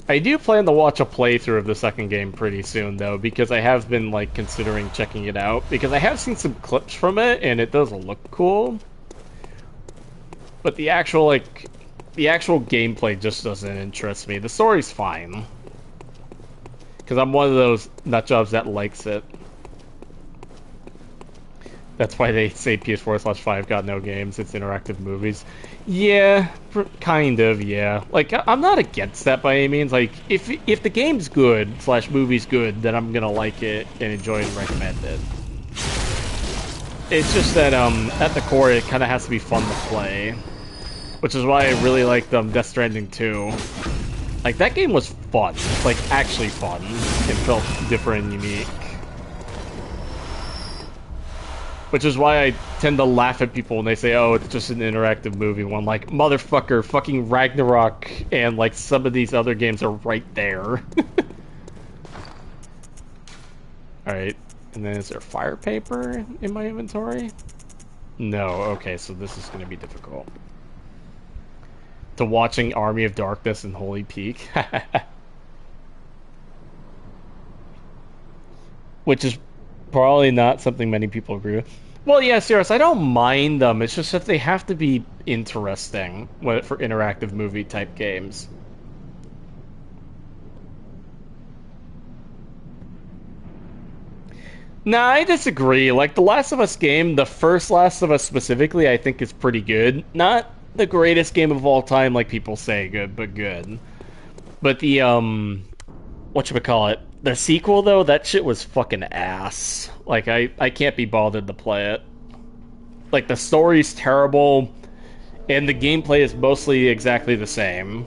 I do plan to watch a playthrough of the second game pretty soon, though, because I have been, like, considering checking it out. Because I have seen some clips from it, and it does look cool. But the actual, like, the actual gameplay just doesn't interest me. The story's fine. Because I'm one of those nutjobs that likes it. That's why they say PS4/5 got no games, it's interactive movies. Yeah, kind of, yeah. Like, I'm not against that by any means. Like, if the game's good, / movie's good, then I'm gonna like it and enjoy and recommend it. It's just that, at the core, it kind of has to be fun to play. Which is why I really liked Death Stranding 2. Like, that game was fun. Like, actually fun. It felt different and unique. Which is why I tend to laugh at people when they say, oh, it's just an interactive movie. When I'm like, motherfucker, fucking Ragnarok and, like, some of these other games are right there. Alright, and then is there fire paper in my inventory? No, okay, so this is gonna be difficult. To watching Army of Darkness and Holy Peak. Which is probably not something many people agree with. Well, yeah, serious. I don't mind them. It's just that they have to be interesting for interactive movie type games. Nah, I disagree. Like, the Last of Us game, the first Last of Us specifically, I think is pretty good. Not the greatest game of all time, like people say, good, but good. But the, whatchamacallit, the sequel, though, that shit was fucking ass. Like, I can't be bothered to play it. Like, the story's terrible, and the gameplay is mostly exactly the same.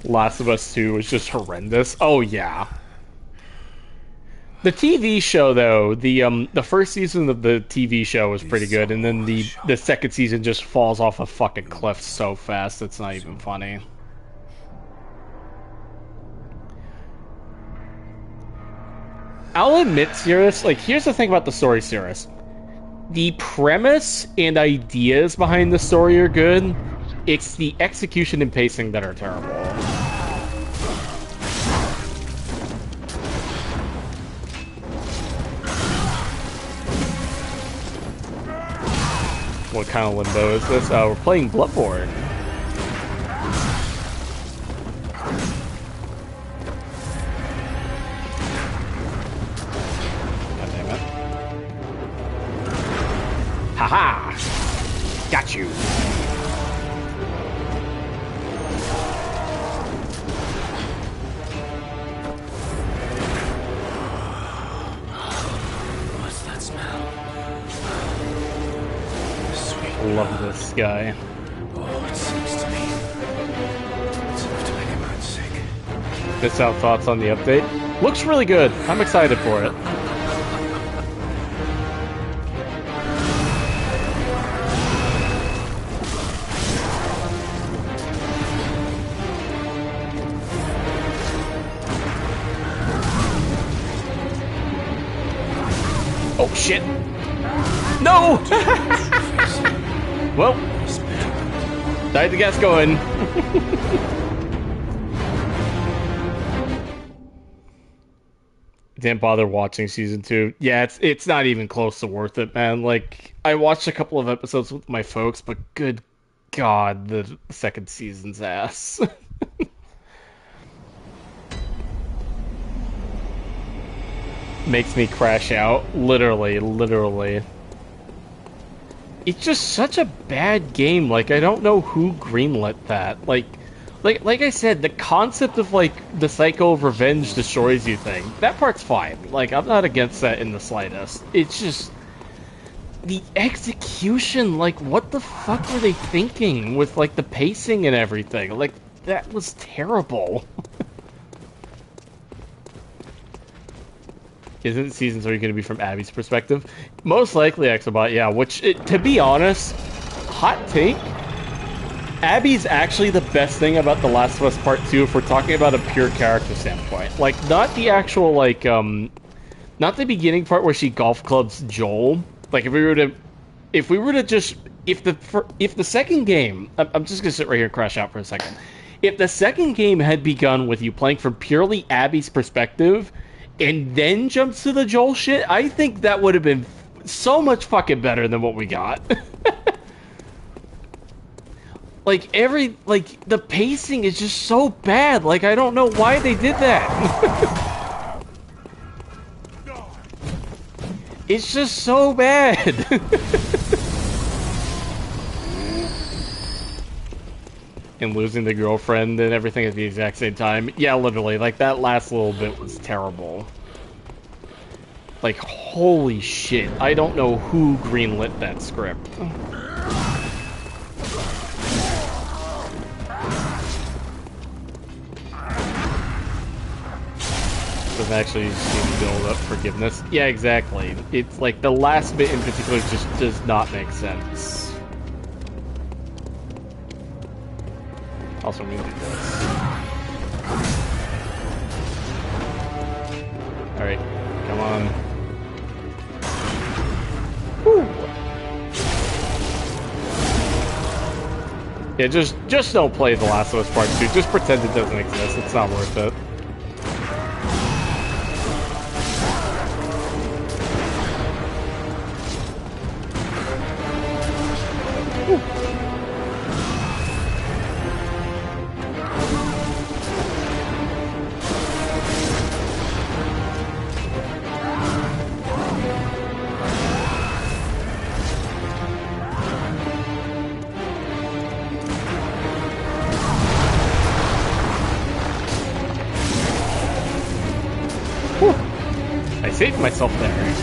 Last of Us 2 was just horrendous. Oh, yeah. The TV show, though, the first season of the TV show was pretty good, and then the second season just falls off a fucking cliff so fast it's not even funny. I'll admit, Cirrus, like, here's the thing about the story, Cirrus. The premise and ideas behind the story are good. It's the execution and pacing that are terrible. What kind of limbo is this? We're playing Bloodborne. God damn it. Haha! Got you! What's that smell? Love this guy. Oh, it seems to me. It's enough to make a man sick. This out thoughts on the update. Looks really good. I'm excited for it. Oh shit! No! Well, died the gas going. Didn't bother watching season 2. Yeah, it's not even close to worth it, man. Like, I watched a couple of episodes with my folks, but good God, the second season's ass. Makes me crash out. Literally. It's just such a bad game. Like, I don't know who greenlit that. Like I said, the concept of, like, the cycle of revenge destroys you thing, that part's fine. Like, I'm not against that in the slightest. It's just the execution. Like, what the fuck were they thinking with, like, the pacing and everything? Like, that was terrible. Isn't season 3 going to be from Abby's perspective? Most likely, Exobot, yeah. Which, to be honest, hot take, Abby's actually the best thing about The Last of Us Part 2 if we're talking about a pure character standpoint. Like, not the actual, like, not the beginning part where she golf clubs Joel. Like, if we were to just, if the second game, I'm just gonna sit right here and crash out for a second. If the second game had begun with you playing from purely Abby's perspective, and then jumps to the Joel shit, I think that would have been so much fucking better than what we got. Like, the pacing is just so bad. Like, I don't know why they did that. It's just so bad. And losing the girlfriend and everything at the exact same time. Yeah, literally, like, that last little bit was terrible. Like, holy shit. I don't know who greenlit that script. Doesn't actually seem to build up forgiveness. Yeah, exactly. It's like the last bit in particular just does not make sense. Also, we need to do this. Alright, come on. Whew. Yeah, just don't play The Last of Us Part 2. Just pretend it doesn't exist. It's not worth it. Saved myself there.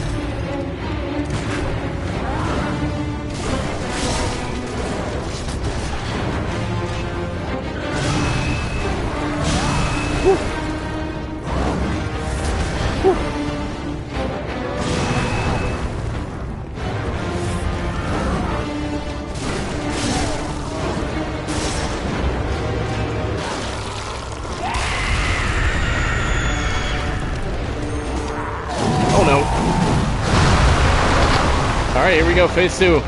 Alright, here we go, phase 2.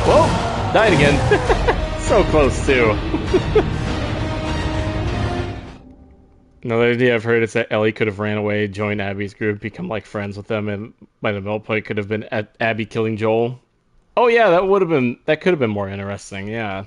Whoa! Died again. So close, too. Another idea I've heard is that Ellie could have ran away, joined Abby's group, become like friends with them, and by the middle point could have been Abby killing Joel. Oh yeah, that could have been more interesting, yeah.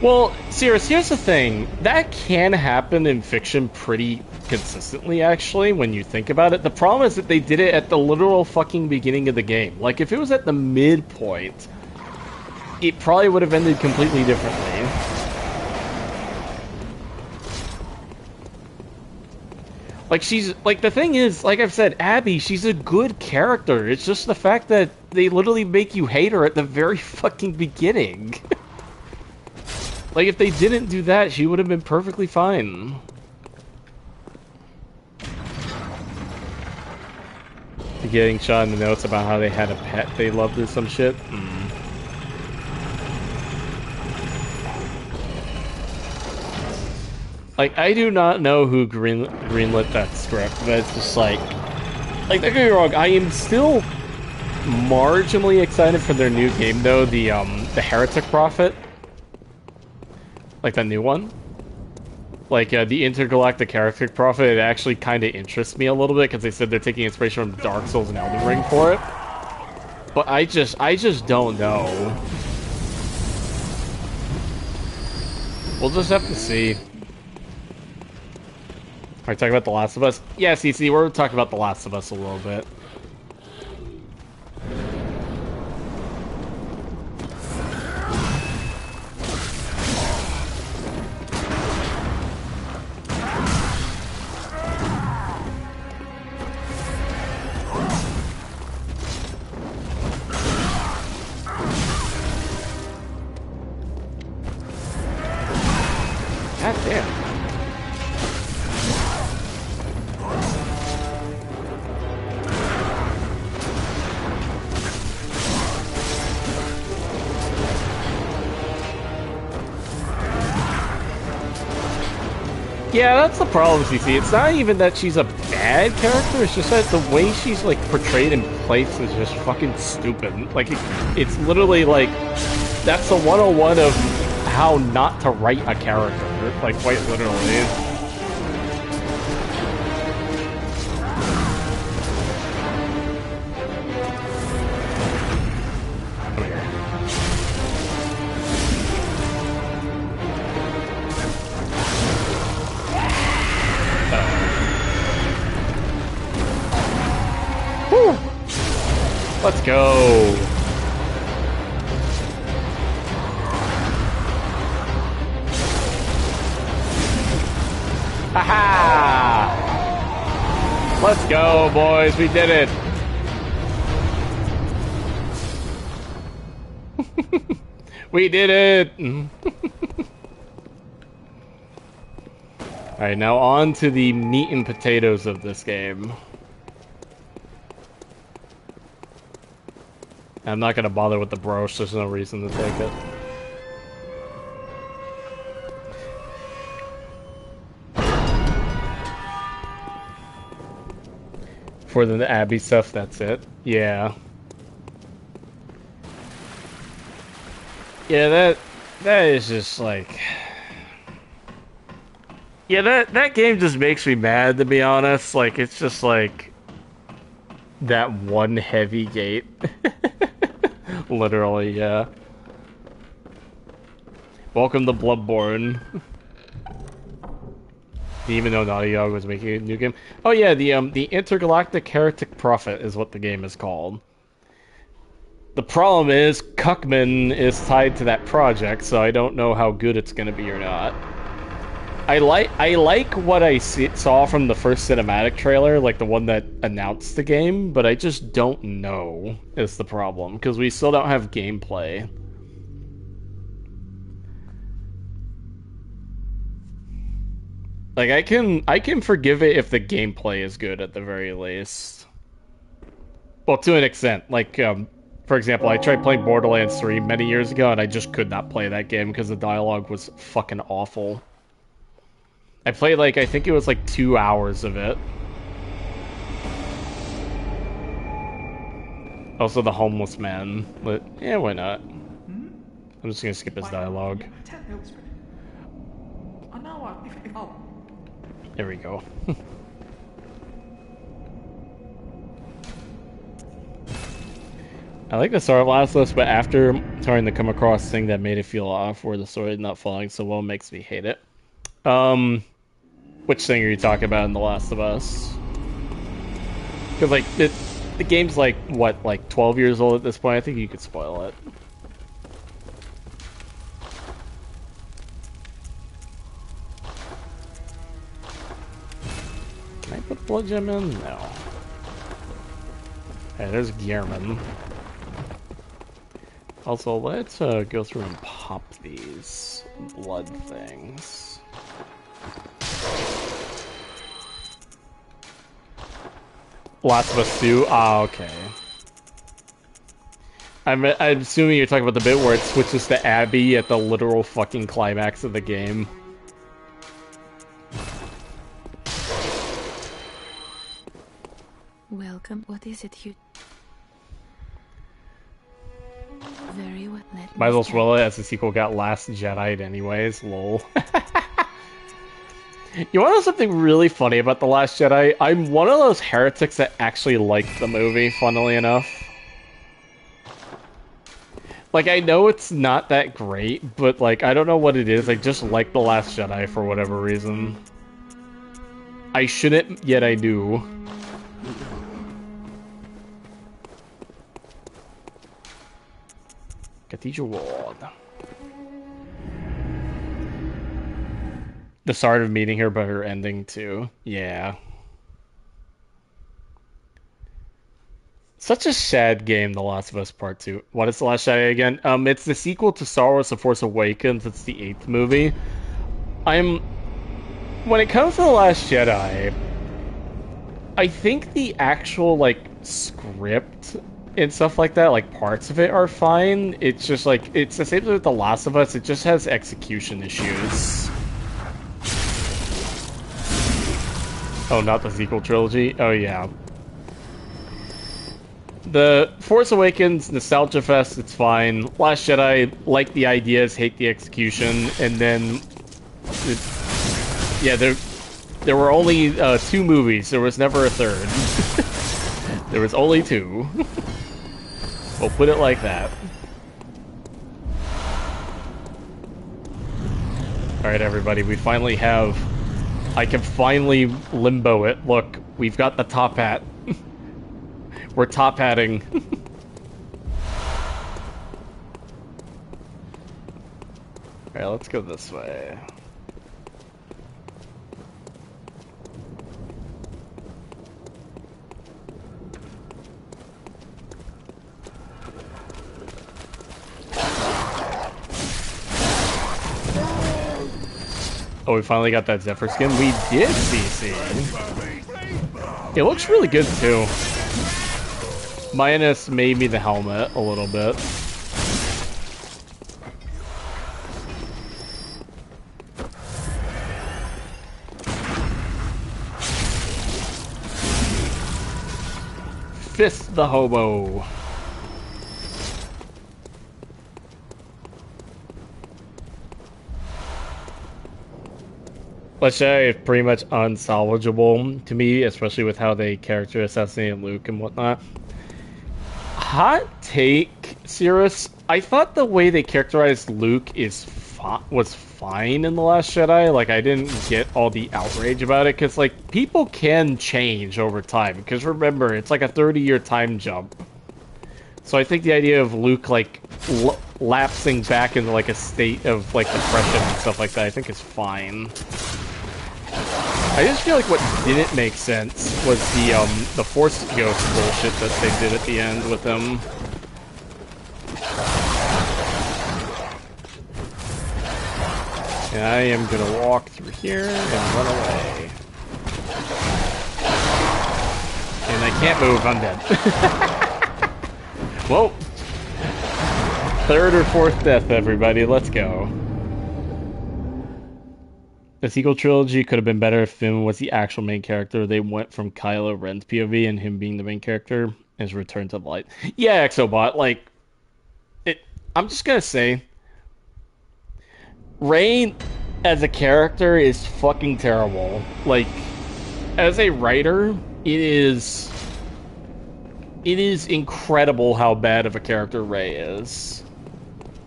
Well, Cirrus, here's the thing. That can happen in fiction pretty consistently, actually, when you think about it. The problem is that they did it at the literal fucking beginning of the game. Like, if it was at the midpoint, it probably would have ended completely differently. Like, the thing is, like I've said, Abby, she's a good character. It's just the fact that they literally make you hate her at the very fucking beginning. Like, if they didn't do that, she would have been perfectly fine. Getting shot in the notes about how they had a pet they loved or some shit. Like, I do not know who greenlit that script, but it's just like, don't get me wrong, I am still marginally excited for their new game though, the Heretic Prophet. Like the new one? Like, the Intergalactic Heretic Prophet, it actually kind of interests me a little bit, because they said they're taking inspiration from Dark Souls and Elden Ring for it. But I just don't know. We'll just have to see. Are we talking about The Last of Us? Yeah, CC, we're talking about The Last of Us a little bit. God damn. Yeah, that's the problem, CC. It's not even that she's a bad character, it's just that the way she's, like, portrayed and placed is just fucking stupid. Like, it's literally, like, that's the 101 of how not to write a character. Like, quite literally. Let's go. Haha! Let's go, boys. We did it. We did it. All right, now on to the meat and potatoes of this game. I'm not gonna bother with the broche, there's no reason to take it. For the Abby stuff, that's it. Yeah. Yeah, that is just like... Yeah, that game just makes me mad, to be honest. Like, it's just like... that one heavy gate. Literally, yeah. Welcome to Bloodborne. Even though Naughty Dog was making a new game. Oh yeah, the Intergalactic Heretic Prophet is what the game is called. The problem is, Cuckman is tied to that project, so I don't know how good it's gonna be or not. I like what I saw from the first cinematic trailer, like the one that announced the game, but I just don't know is the problem, because we still don't have gameplay. Like, I can forgive it if the gameplay is good at the very least. Well, to an extent. Like, for example, I tried playing Borderlands 3 many years ago, and I just could not play that game because the dialogue was fucking awful. I played, like, I think it was, like, 2 hours of it. Also, the homeless man. But, yeah, why not? I'm just gonna skip his dialogue. There we go. I like the sword last list, but after starting to come across thing that made it feel off, where the sword not falling so well makes me hate it. Which thing are you talking about in The Last of Us? Because, like, the game's, like, what, like, 12 years old at this point? I think you could spoil it. Can I put blood gem in? No. Hey, there's Gearman. Also, let's go through and pop these blood things. Last of Us 2? Ah, okay. I'm assuming you're talking about the bit where it switches to Abby at the literal fucking climax of the game. Welcome. What is it you... Very well. Might as well spoil it as the sequel got Last Jedi'd anyways, lol. You want to know something really funny about The Last Jedi? I'm one of those heretics that actually liked the movie, funnily enough. Like, I know it's not that great, but, like, I don't know what it is. I just like The Last Jedi for whatever reason. I shouldn't, yet I do. Cathedral Ward. The start of meeting her, but her ending too. Yeah. Such a sad game, The Last of Us Part 2. What is The Last Jedi again? It's the sequel to Star Wars The Force Awakens. It's the 8th movie. When it comes to The Last Jedi, I think the actual, like, script and stuff like that, like, parts of it are fine. It's just, like, it's the same with The Last of Us. It just has execution issues. Oh, not the sequel trilogy? Oh, yeah. The Force Awakens, Nostalgia Fest, it's fine. Last Jedi, like the ideas, hate the execution, and then... yeah, there were only 2 movies. There was never a third. There was only 2. We'll put it like that. Alright, everybody, we finally have... I can finally limbo it. Look, we've got the top hat. We're top hatting. Alright, let's go this way. Oh, we finally got that Zephyr skin. We did, CC. It looks really good, too. Minus maybe the helmet a little bit. Fist the hobo. Let's say it's pretty much unsalvageable to me, especially with how they character assassinated Luke and whatnot. Hot take, Cirrus. I thought the way they characterized Luke was fine in The Last Jedi. Like, I didn't get all the outrage about it, because, like, people can change over time. Because remember, it's like a 30-year time jump. So I think the idea of Luke, like, lapsing back into, like, a state of, like, depression and stuff like that, I think is fine. I just feel like what didn't make sense was the Force Ghost bullshit that they did at the end with him. And I am gonna walk through here and run away. And I can't move, I'm dead. Whoa. 3rd or 4th death, everybody, let's go. The sequel trilogy could have been better if Finn was the actual main character. They went from Kylo Ren's POV and him being the main character and his return to the light. Yeah, Exobot, like, I'm just gonna say, Rey as a character is fucking terrible. Like, as a writer, it is incredible how bad of a character Rey is.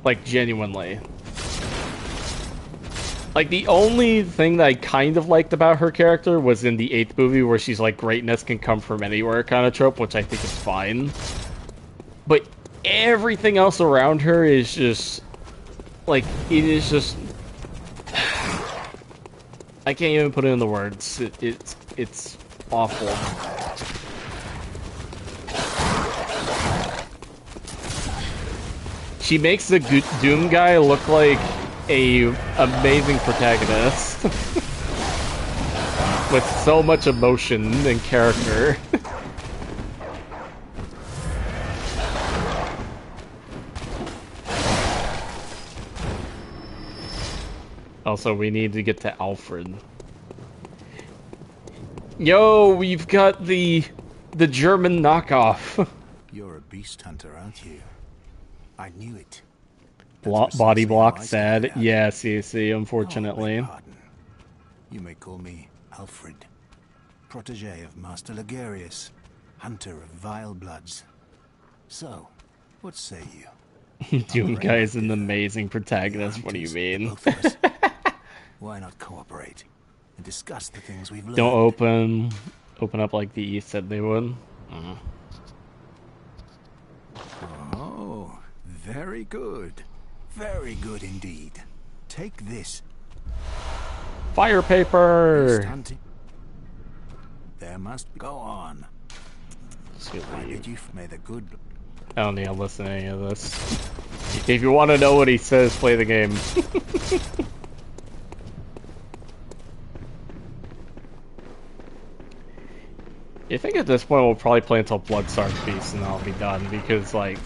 Like, genuinely. Like, the only thing that I kind of liked about her character was in the 8th movie where she's like, greatness can come from anywhere kind of trope, which I think is fine. But everything else around her is just... like, it is just... I can't even put it in the words. It's awful. She makes the Doom guy look like a amazing protagonist with so much emotion and character. Also, we need to get to Alfred. Yo, we've got the German knockoff. You're a beast hunter, aren't you? I knew it. Body block, sad. Yeah, CC, unfortunately. Oh, you may call me Alfred, protege of Master Legarius, hunter of vile bloods. So, what say you? Doom guy is an amazing protagonist. What do you mean? Why not cooperate and discuss the things we've learned? Don't open up like the East said they would. Oh, very good. Very good indeed. Take this. Fire paper! There must go on. May the good... I don't need to listen to any of this. If you want to know what he says, play the game. I think at this point we'll probably play until Blood starts Beast and then I'll be done because like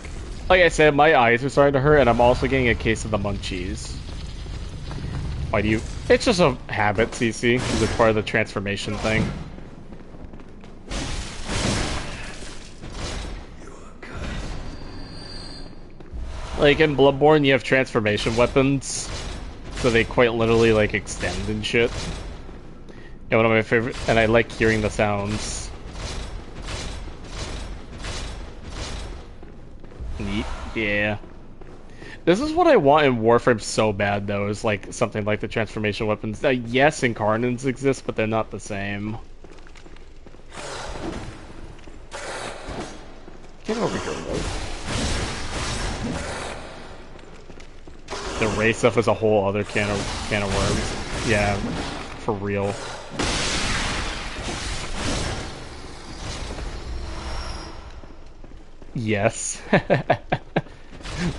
I said, my eyes are starting to hurt and I'm also getting a case of the munchies. Why do you... It's just a habit, CC, because it's part of the transformation thing. Like in Bloodborne, you have transformation weapons, so they quite literally like extend and shit. Yeah, one of my favorite, and I like hearing the sounds. Neat, yeah. This is what I want in Warframe so bad, though, is like something like the transformation weapons. Yes, Incarnants exist, but they're not the same. Get over here, bro. The Ray stuff is a whole other can of worms. Yeah, for real. Yes.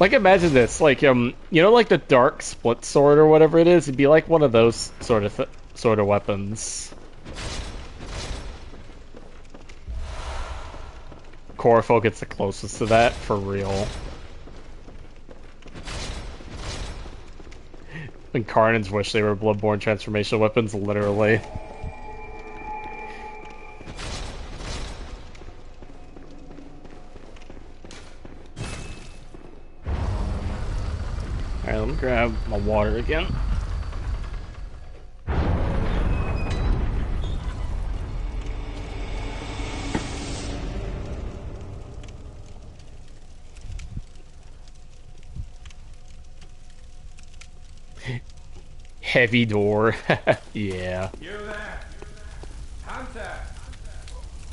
Like, imagine this, like, you know, like the dark split sword or whatever it is. It'd be like one of those sort of weapons. Corfo gets the closest to that, for real. Incarnants wish they were Bloodborne transformation weapons, literally. Alright, let me grab my water again. Heavy door. Yeah. You there? Hunter!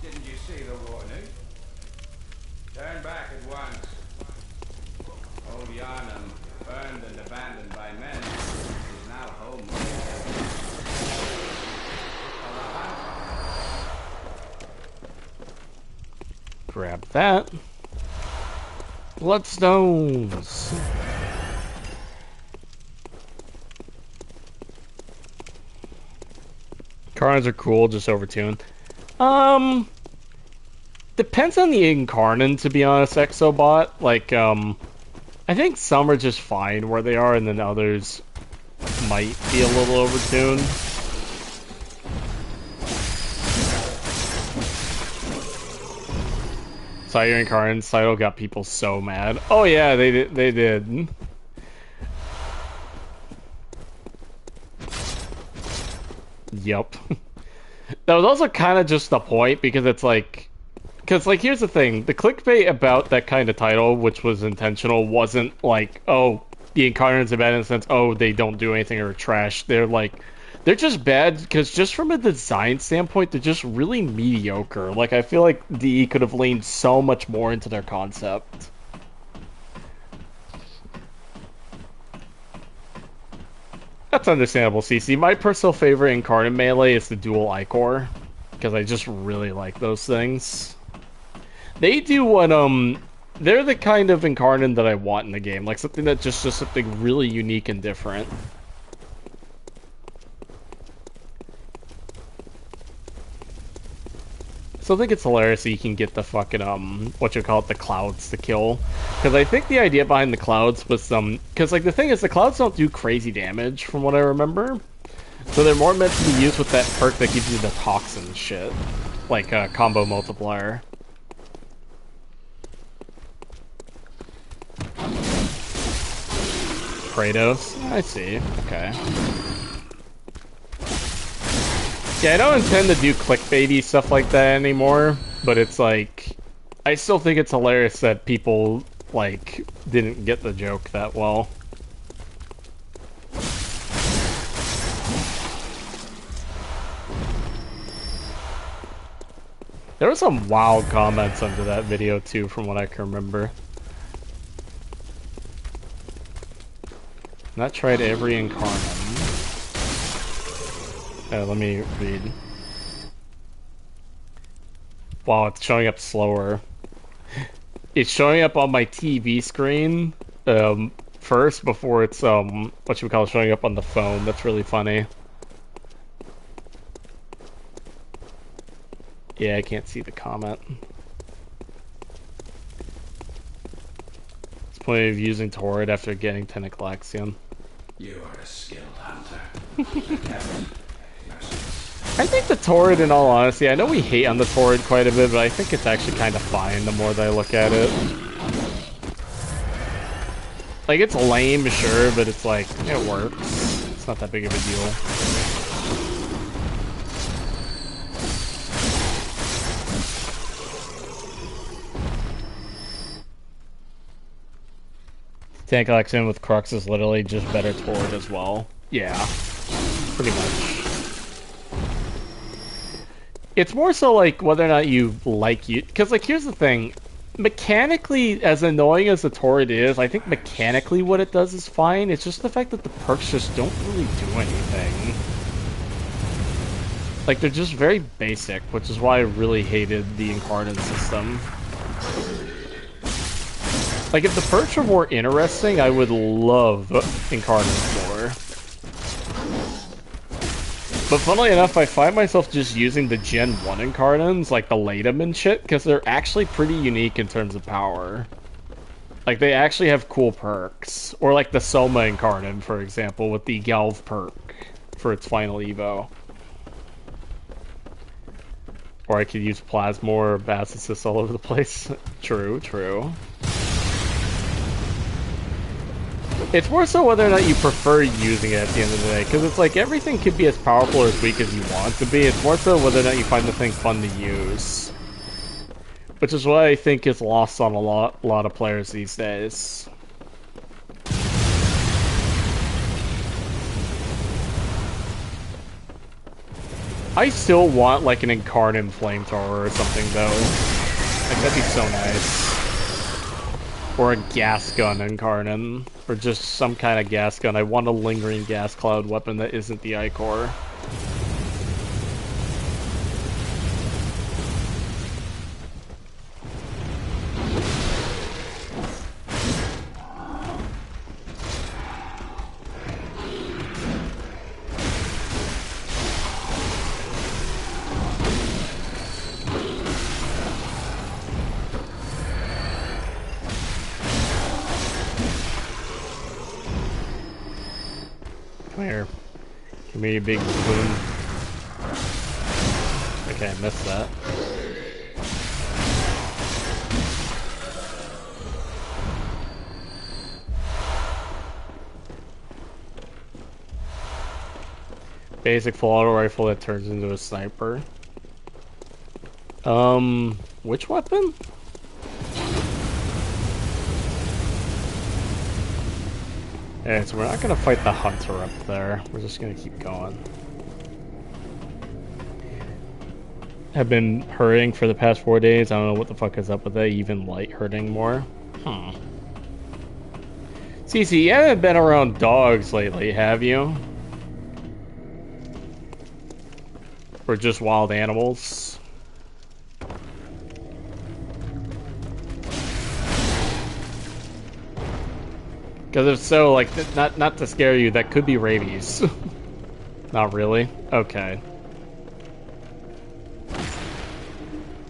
Didn't you see the warning? Turn back at once. Old Yarnum, burned and abandoned by men, is now home. Grab that. Bloodstones. Incarnants are cool, just overtuned. Depends on the Incarnate, to be honest, Exobot. Like, I think some are just fine where they are, and then others might be a little overtuned. Saw your Incarnate, Cyto got people so mad. Oh yeah, they did. Yep. That was also kind of just the point, because it's like... Because, like, here's the thing. The clickbait about that kind of title, which was intentional, wasn't like, oh, the Incarnates are bad in the sense, oh, they don't do anything or trash. They're like... They're just bad, because just from a design standpoint, they're just really mediocre. Like, I feel like DE could have leaned so much more into their concept. That's understandable, CC. My personal favorite Incarnate melee is the dual Ichor, because I just really like those things. They do what, they're the kind of Incarnate that I want in the game, like something that's just something really unique and different. So I think it's hilarious that you can get the fucking, the clouds to kill. Because I think the idea behind the clouds was because, like, the thing is, the clouds don't do crazy damage, from what I remember. So they're more meant to be used with that perk that gives you the toxin shit. Like, combo multiplier. Kratos? I see. Okay. Yeah, I don't intend to do clickbaity stuff like that anymore, but it's like... I still think it's hilarious that people, like, didn't get the joke that well. There were some wild comments under that video, too, from what I can remember. Not tried every Incarnate. Let me read. Wow, it's showing up slower. It's showing up on my TV screen first before it's showing up on the phone. That's really funny. Yeah, I can't see the comment. It's point of using Torrid after getting Tentaclaxion. You are a skilled hunter. I think the Torrid, in all honesty, I know we hate on the Torrid quite a bit, but I think it's actually kind of fine the more that I look at it. Like, it's lame, sure, but it's like, it works. It's not that big of a deal. Tank collection with Crux is literally just better Tord as well. Yeah, pretty much. It's more so like whether or not you like you, because like here's the thing, mechanically, as annoying as the Tord is, I think mechanically what it does is fine. It's just the fact that the perks just don't really do anything. Like they're just very basic, which is why I really hated the Incarnate system. Like, if the perks were more interesting, I would love Incarnate more. But funnily enough, I find myself just using the Gen 1 Incarnates, like the Latum and shit, because they're actually pretty unique in terms of power. Like, they actually have cool perks. Or like the Soma Incarnate, for example, with the Galv perk for its final Evo. Or I could use Plasma or Bass Assist all over the place. True, true. It's more so whether or not you prefer using it at the end of the day, because it's like everything could be as powerful or as weak as you want it to be. It's more so whether or not you find the thing fun to use. Which is what I think is lost on a lot of players these days. I still want like an Incarnate Flamethrower or something though. Like that'd be so nice. Or a gas gun Incarnate. Or just some kind of gas gun. I want a lingering gas cloud weapon that isn't the Icor. Come here. Give me a big boom. Okay, I missed that. Basic full auto rifle that turns into a sniper. Which weapon? Alright, so we're not gonna fight the hunter up there. We're just gonna keep going. Have been hurting for the past 4 days. I don't know what the fuck is up with that. Even light hurting more. CC, you haven't been around dogs lately, have you? Or just wild animals? Because if so, like, not to scare you, that could be rabies. Not really? Okay.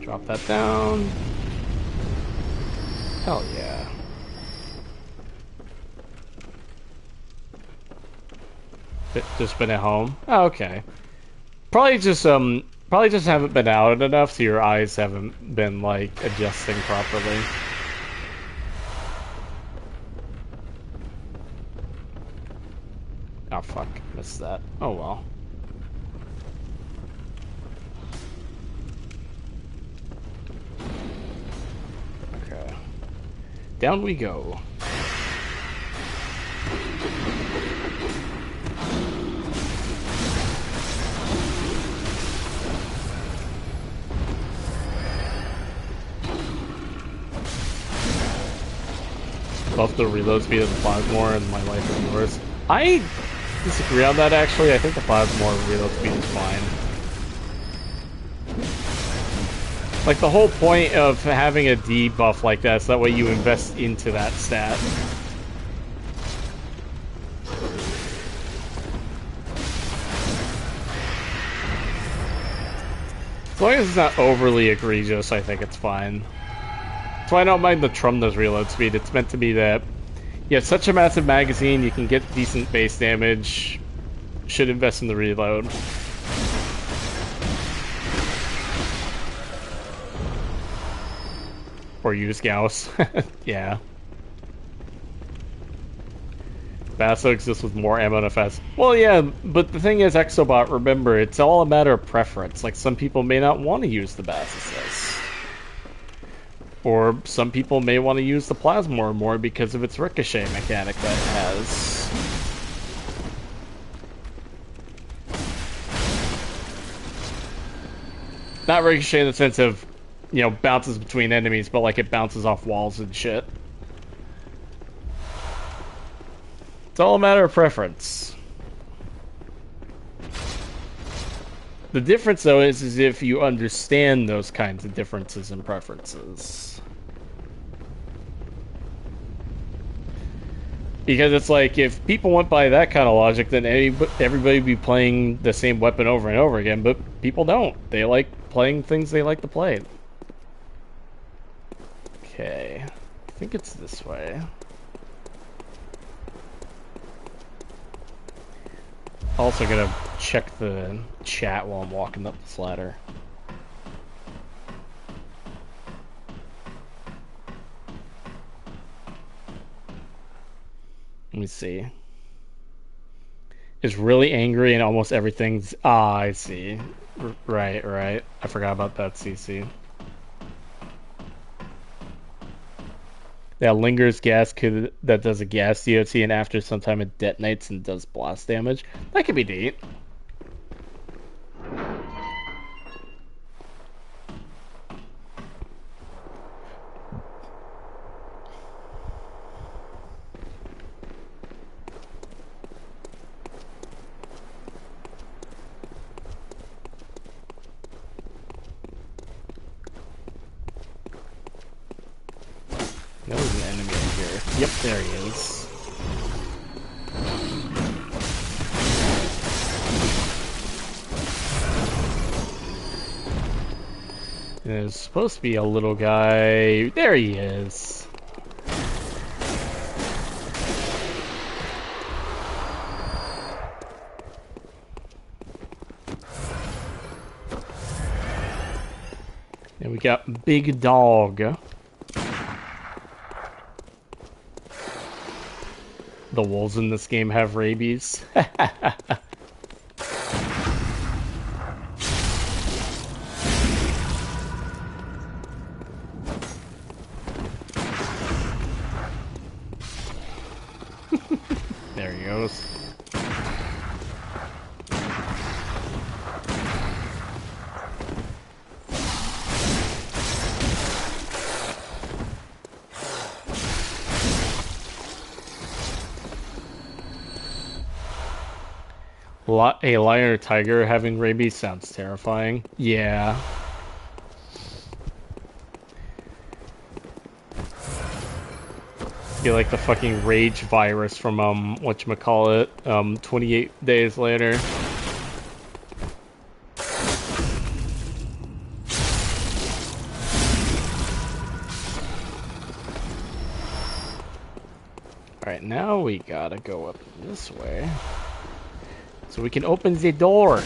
Drop that down. Hell yeah. Just been at home? Oh, okay. Probably just haven't been out enough so your eyes haven't been, like, adjusting properly. Oh fuck, missed that. Oh well. Okay. Down we go. Love the reload speed of the Plasmor and my life is yours. I disagree on that actually. I think the Plasmor reload speed is fine. Like the whole point of having a debuff like that is that way you invest into that stat. As long as it's not overly egregious, I think it's fine. That's why I don't mind the Trumna's reload speed. It's meant to be that you have such a massive magazine, you can get decent base damage. Should invest in the reload. Or use Gauss. Yeah. Basso exists with more ammo and FS. Well, yeah, but the thing is, Exobot, remember, it's all a matter of preference. Like, some people may not want to use the Bass Assist. Or some people may want to use the Plasmor more because of its ricochet mechanic that it has. Not ricochet in the sense of, you know, bounces between enemies, but like it bounces off walls and shit. It's all a matter of preference. The difference, though, is if you understand those kinds of differences and preferences. Because it's like, if people went by that kind of logic, then everybody would be playing the same weapon over and over again, but people don't. They like playing things they like to play. Okay. I think it's this way. Also gonna check the chat while I'm walking up this ladder. Let me see. Is really angry and almost everything's... Ah, I see. Right. I forgot about that, CC. Yeah, lingers gas that does a gas DOT, and after some time it detonates and does blast damage. That could be neat. There was an enemy in here. Yep, there he is. And there's supposed to be a little guy. There he is. And we got Big Dog. The wolves in this game have rabies. There he goes. A lion or tiger having rabies sounds terrifying. Yeah. Feel like the fucking rage virus from whatchamacallit, 28 days later. Alright, now we gotta go up this way. So we can open the door.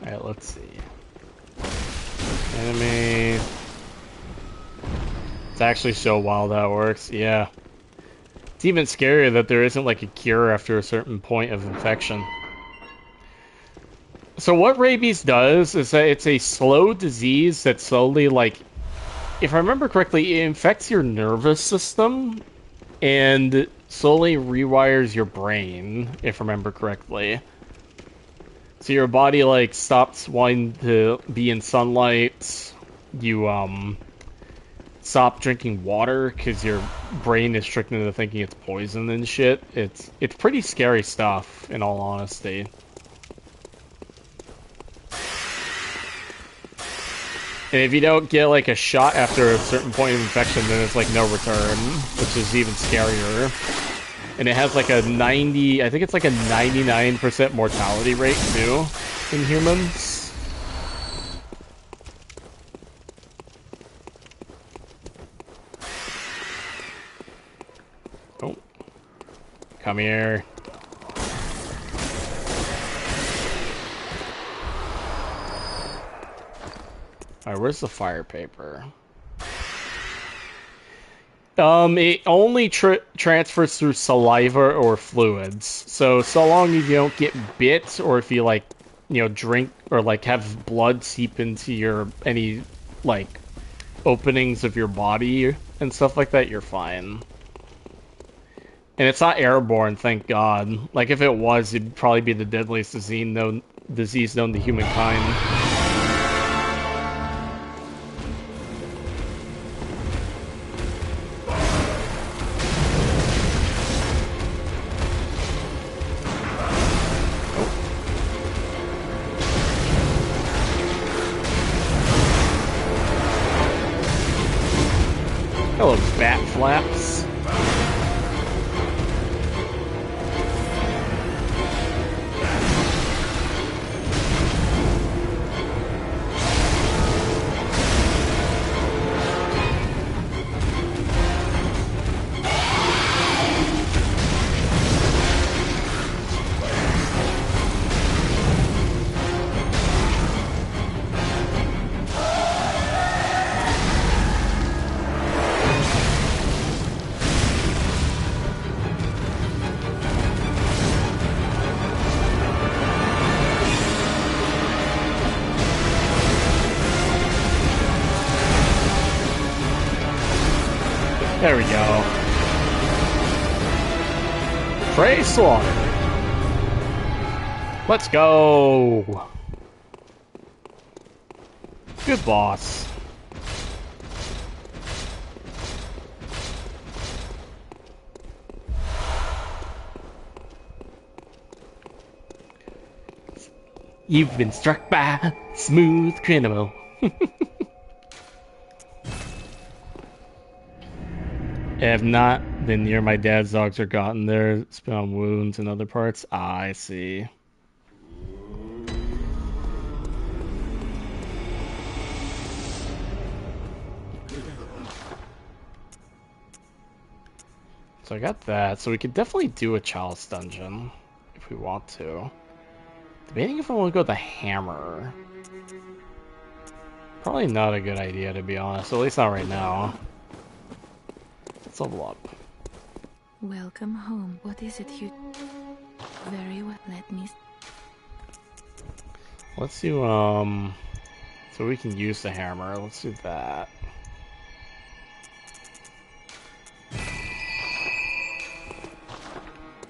Alright, let's see. Enemy. It's actually so wild how it works, yeah. It's even scarier that there isn't like a cure after a certain point of infection. So what rabies does is that it's a slow disease that slowly, like, if I remember correctly, it infects your nervous system and slowly rewires your brain, if I remember correctly. So your body, like, stops wanting to be in sunlight. You, stop drinking water because your brain is tricked into thinking it's poison and shit. It's pretty scary stuff, in all honesty. And if you don't get, like, a shot after a certain point of infection, then it's, like, no return, which is even scarier. And it has, like, a 90... I think it's, like, a 99% mortality rate, too, in humans. Oh. Come here. Alright, where's the fire paper? It only transfers through saliva or fluids. So long as you don't get bit, or if you, like, you know, drink or, like, have blood seep into your, any, like, openings of your body and stuff like that, you're fine. And it's not airborne, thank God. Like, if it was, it'd probably be the deadliest disease known to humankind. Hello, bat flaps. There we go. Prey slaughter. Let's go. Good boss. You've been struck by a smooth criminal. If not, then near my dad's dogs are gotten there. Spit on wounds and other parts. Ah, I see. So I got that. So we could definitely do a chalice dungeon if we want to. Debating if I want to go with the hammer. Probably not a good idea, to be honest. At least not right now. Let's level up. Welcome home. What is it you... Very well, let me... Let's do, so we can use the hammer. Let's do that.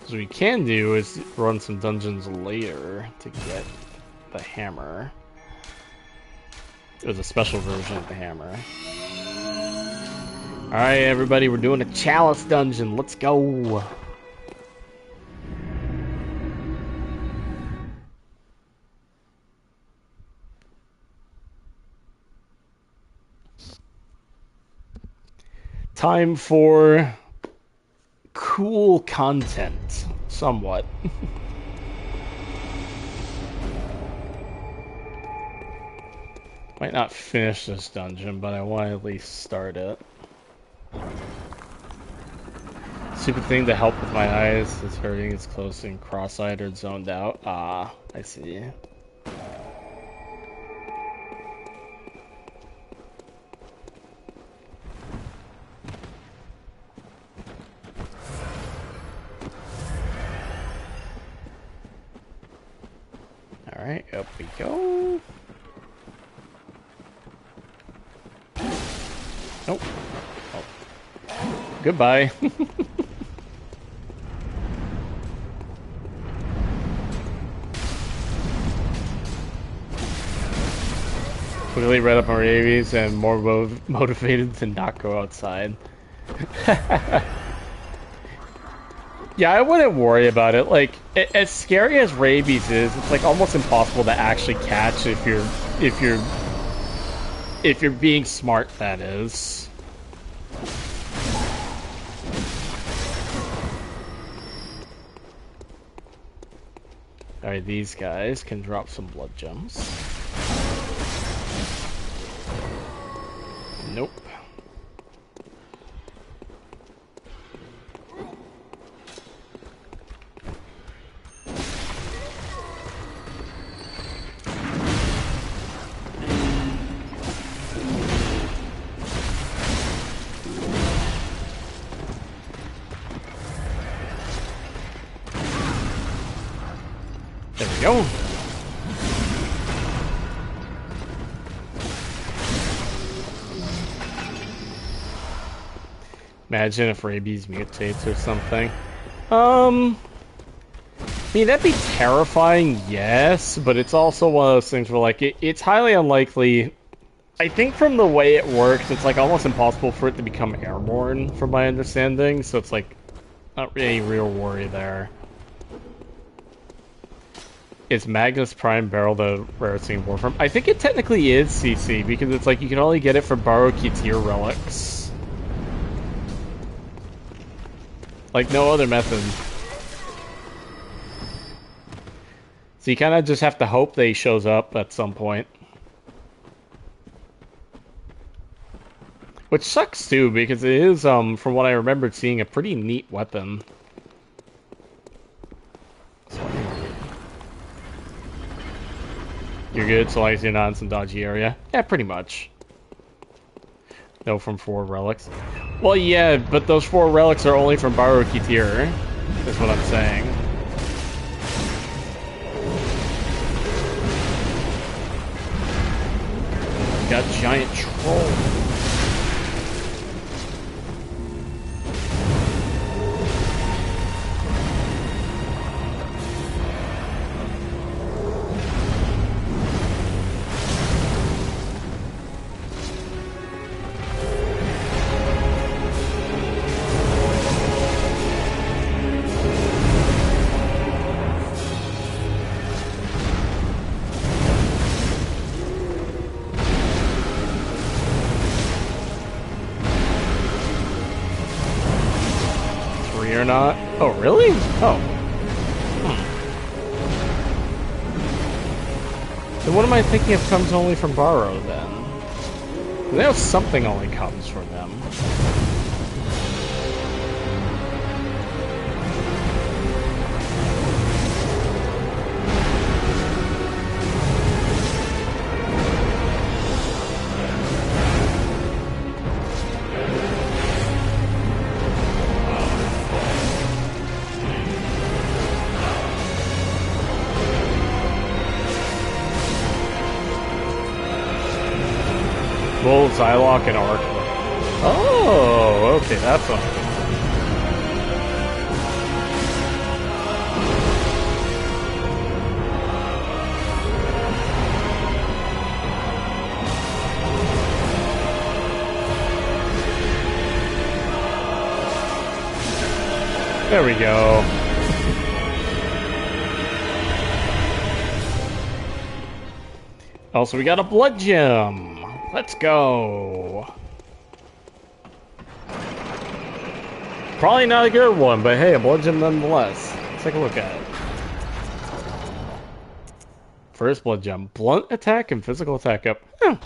So what we can do is run some dungeons later to get the hammer. It was a special version of the hammer. Alright, everybody, we're doing a chalice dungeon. Let's go. Time for cool content, somewhat. Might not finish this dungeon, but I want to at least start it. Stupid thing to help with my eyes is hurting. It's close and cross-eyed or zoned out. Ah, I see. Alright, up we go. Nope. Oh. Goodbye. Quickly read up on rabies and more motivated to not go outside. Yeah, I wouldn't worry about it. Like, as scary as rabies is, it's like almost impossible to actually catch if you're being smart, that is. Alright, these guys can drop some blood gems. Nope. There we go. Imagine if rabies mutates or something. I mean, that'd be terrifying, yes, but it's also one of those things where, like, it's highly unlikely. I think from the way it works, it's, like, almost impossible for it to become airborne, from my understanding, so it's, like, not really any real worry there. Is Magnus Prime Barrel the rarest thing in Warframe? I think it technically is CC, because it's, like, you can only get it for Booooooo relics. Like, no other method. So you kind of just have to hope that he shows up at some point. Which sucks too, because it is, from what I remembered seeing, a pretty neat weapon. You're good so long as you're not in some dodgy area? Yeah, pretty much. No, from 4 relics. Well, yeah, but those 4 relics are only from Booooooo, is what I'm saying. Got giant troll. 3 or not? Oh, really? Oh. Then what am I thinking of comes only from Borrow, then? I know something only comes from them. Bull, Psylocke, and Arc. Oh, okay, that's one. There we go. Also, we got a blood gem. Let's go. Probably not a good one, but hey, a blood gem nonetheless. Let's take a look at it. First blood gem. Blunt attack and physical attack up. That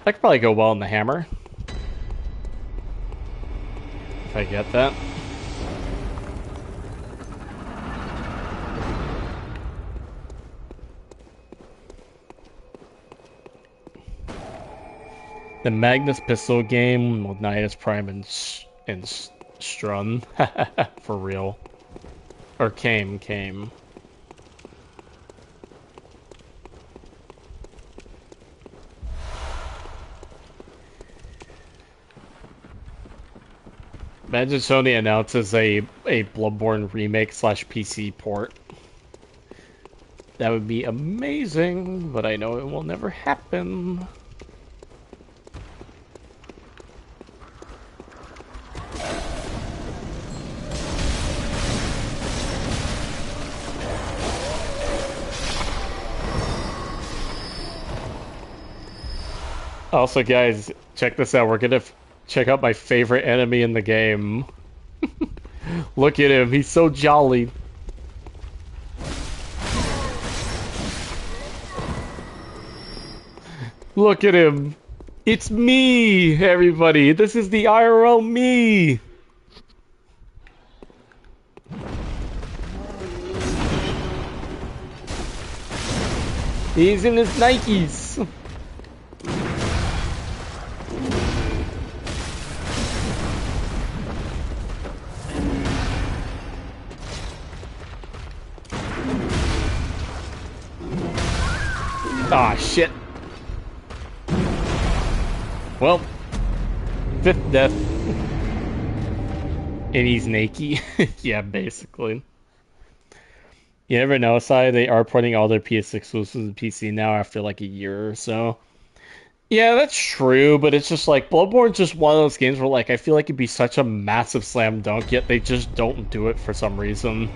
could probably go well in the hammer. If I get that. The Magnus pistol game with Nidus Prime and Strun. For real. Or came. Imagine Sony announces a Bloodborne remake / PC port. That would be amazing, but I know it will never happen. Also, guys, check this out. We're gonna check out my favorite enemy in the game. Look at him. He's so jolly. Look at him. It's me, everybody. This is the IRL me. He's in his Nikes. Ah, shit. Well, 5th death. And he's naked. Yeah, basically. You never know, Sai. They are putting all their PS exclusives in PC now after like a year or so. Yeah, that's true, but it's just like Bloodborne's just one of those games where like I feel like it'd be such a massive slam dunk, yet they just don't do it for some reason.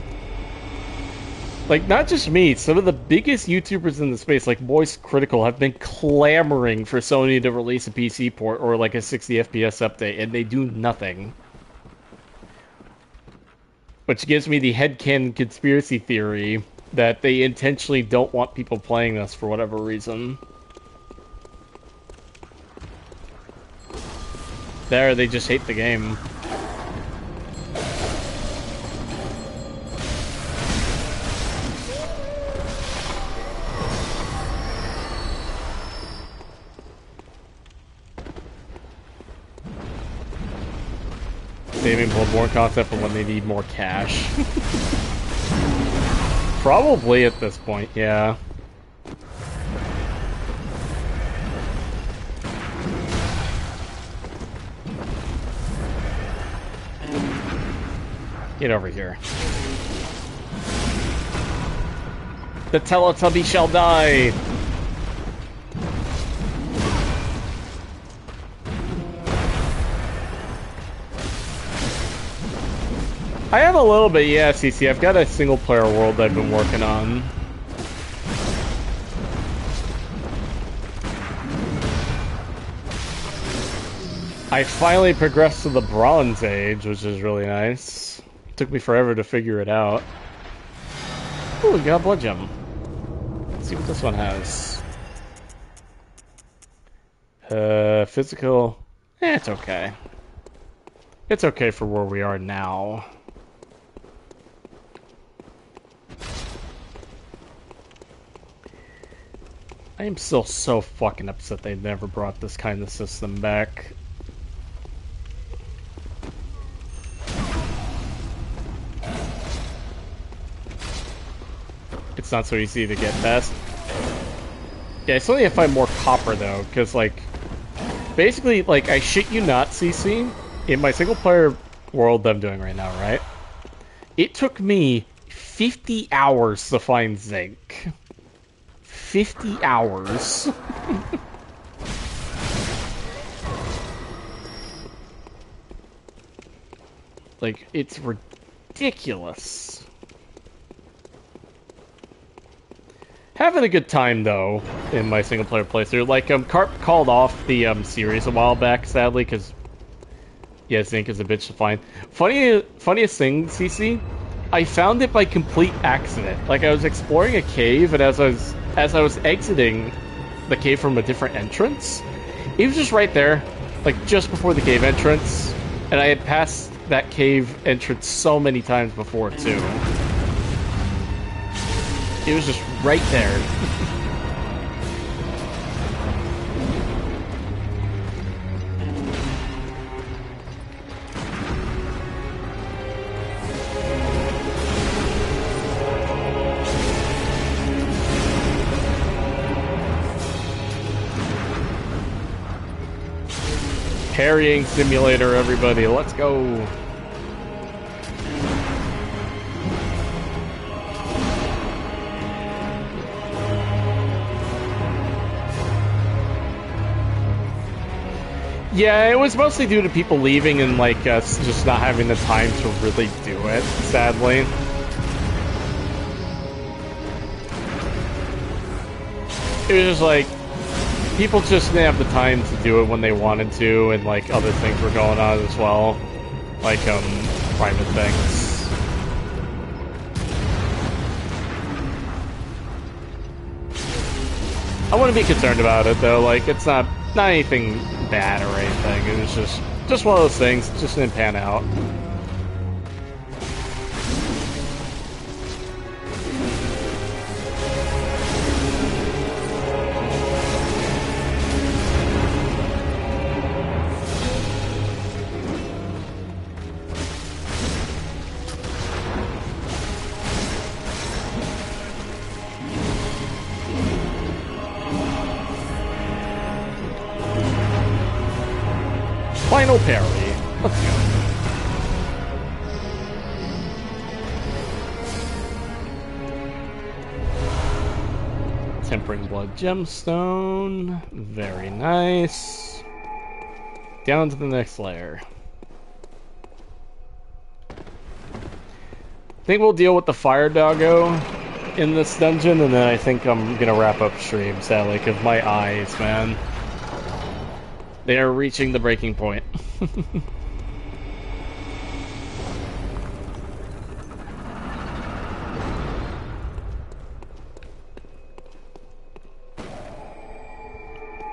Like, not just me, some of the biggest YouTubers in the space, like Voice Critical, have been clamoring for Sony to release a PC port or like a 60 FPS update, and they do nothing. Which gives me the headcanon conspiracy theory that they intentionally don't want people playing this for whatever reason. There, they just hate the game. Saving Bloodborne concept for when they need more cash. Probably at this point, yeah. Get over here. The Teletubby shall die! I have a little bit, yeah, CC. I've got a single-player world I've been working on. I finally progressed to the Bronze Age, which is really nice. Took me forever to figure it out. Ooh, we got a blood gem. Let's see what this one has. Physical. It's okay. It's okay for where we are now. I am still so fucking upset they never brought this kind of system back. It's not so easy to get past. Yeah, I still need to find more copper though, because like, basically, like, I shit you not, CC, in my single player world that I'm doing right now, right? It took me 50 hours to find zinc. 50 hours. Like, it's ridiculous. Having a good time, though, in my single-player playthrough. Like, Carp called off the series a while back, sadly, because, yeah, zinc is a bitch to find. Funniest thing, CC, I found it by complete accident. Like, I was exploring a cave, and as I was exiting the cave from a different entrance, it was just right there, like, just before the cave entrance, and I had passed that cave entrance so many times before, too. It was just right there. Parrying simulator, everybody, let's go. Yeah, it was mostly due to people leaving and, like, us just not having the time to really do it, sadly. It was just, like, people just didn't have the time to do it when they wanted to, and, like, other things were going on as well. Like, private things. I wouldn't be concerned about it, though. Like, it's not anything bad or anything. It was just one of those things. It just didn't pan out. final parry. Let's go. Tempering Blood Gemstone. Very nice. Down to the next layer. I think we'll deal with the fire doggo in this dungeon, and then I think I'm gonna wrap up stream, sadly, because my eyes, man. They are reaching the breaking point.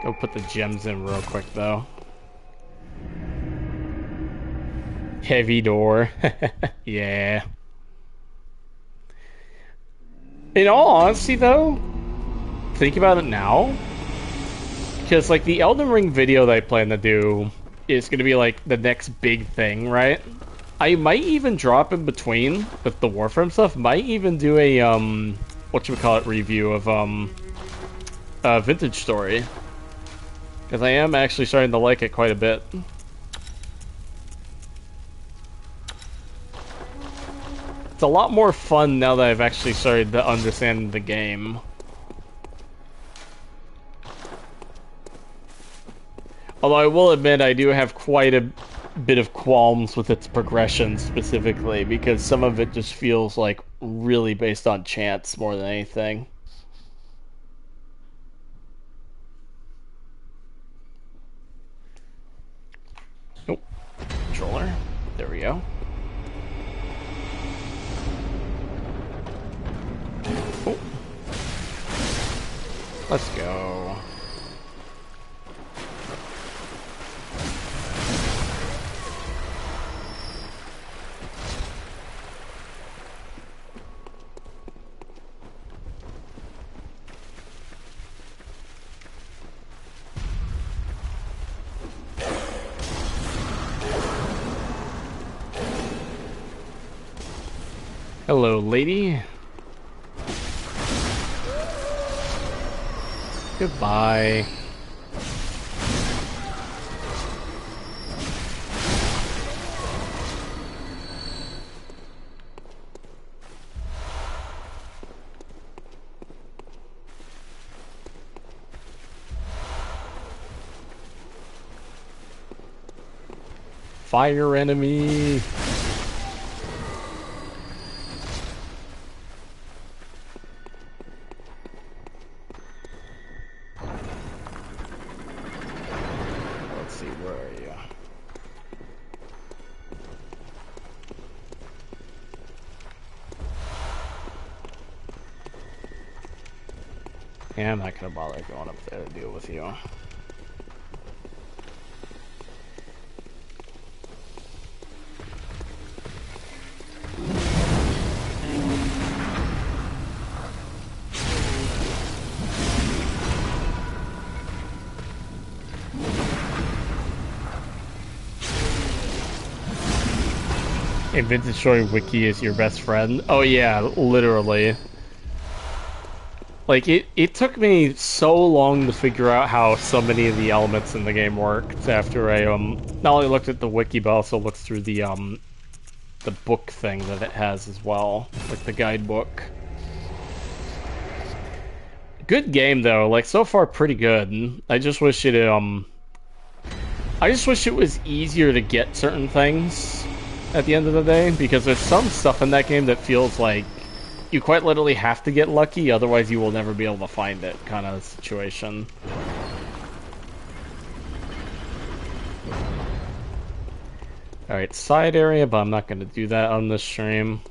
Go put the gems in real quick, though. Heavy door. Yeah. In all honesty, though, think about it now. Because, like, the Elden Ring video that I plan to do is going to be, like, the next big thing, right? I might even drop in between with the Warframe stuff. Might even do a, whatchamacallit review of Vintage Story. Because I am actually starting to like it quite a bit. It's a lot more fun now that I've actually started to understand the game. Although I will admit I do have quite a bit of qualms with its progression specifically, because some of it just feels like really based on chance more than anything. Oh, controller. There we go. Oh. Let's go. Hello, lady. Goodbye. Fire enemy. Yeah, I'm not gonna bother going up there to deal with you. A Vintage Story wiki is your best friend? Oh yeah, literally. Like, it took me so long to figure out how so many of the elements in the game worked after I, not only looked at the wiki, but also looked through the book thing that it has as well. Like, the guidebook. Good game, though. Like, so far, pretty good. I just wish it, I just wish it was easier to get certain things at the end of the day, because there's some stuff in that game that feels like you quite literally have to get lucky, otherwise you will never be able to find it, kind of situation. Alright, side area, but I'm not going to do that on this stream.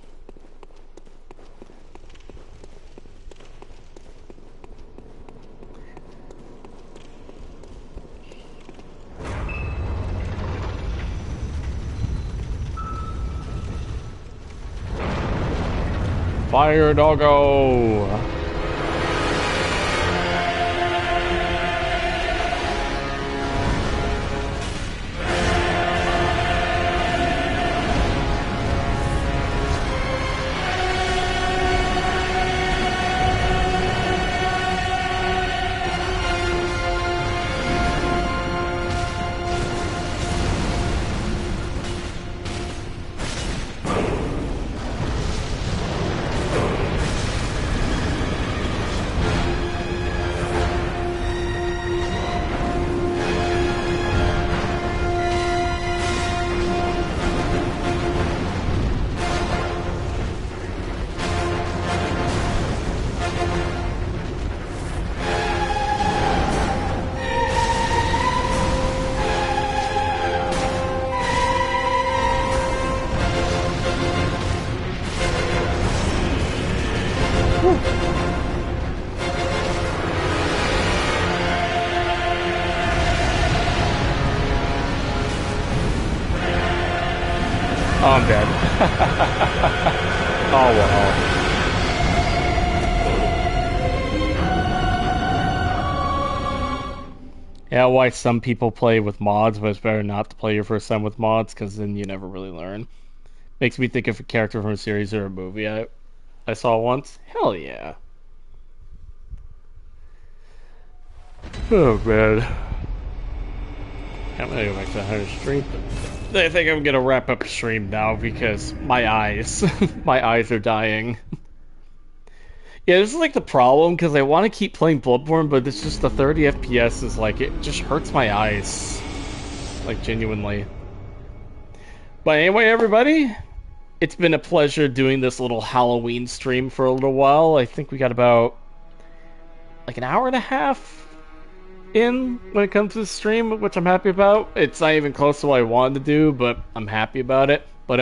Fire doggo! Oh, I'm dead. Oh, wow. Yeah, why some people play with mods, but it's better not to play your first time with mods, because then you never really learn. Makes me think of a character from a series or a movie I saw once. Hell yeah. Oh, man. I'm gonna go back to 100 stream. I think I'm gonna wrap up stream now because my eyes, my eyes are dying. Yeah, this is like the problem because I want to keep playing Bloodborne, but it's just the 30 FPS is like it just hurts my eyes, like genuinely. But anyway, everybody, it's been a pleasure doing this little Halloween stream for a little while. I think we got about like an hour and a half in when it comes to the stream, which I'm happy about. It's not even close to what I wanted to do, but I'm happy about it. But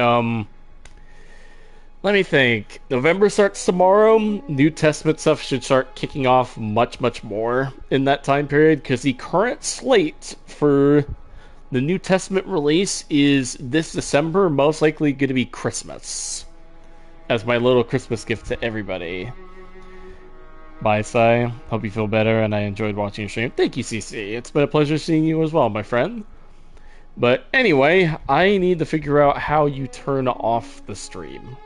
let me think. November starts tomorrow. New Testament stuff should start kicking off much more in that time period, because the current slate for the New Testament release is this December, most likely going to be Christmas, as my little Christmas gift to everybody. Bye, Sai. Hope you feel better, and I enjoyed watching your stream. Thank you, CC. It's been a pleasure seeing you as well, my friend. But anyway, I need to figure out how you turn off the stream.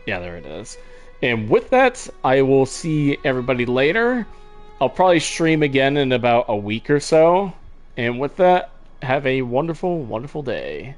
Yeah, there it is. And with that, I will see everybody later. I'll probably stream again in about a week or so. And with that, have a wonderful day.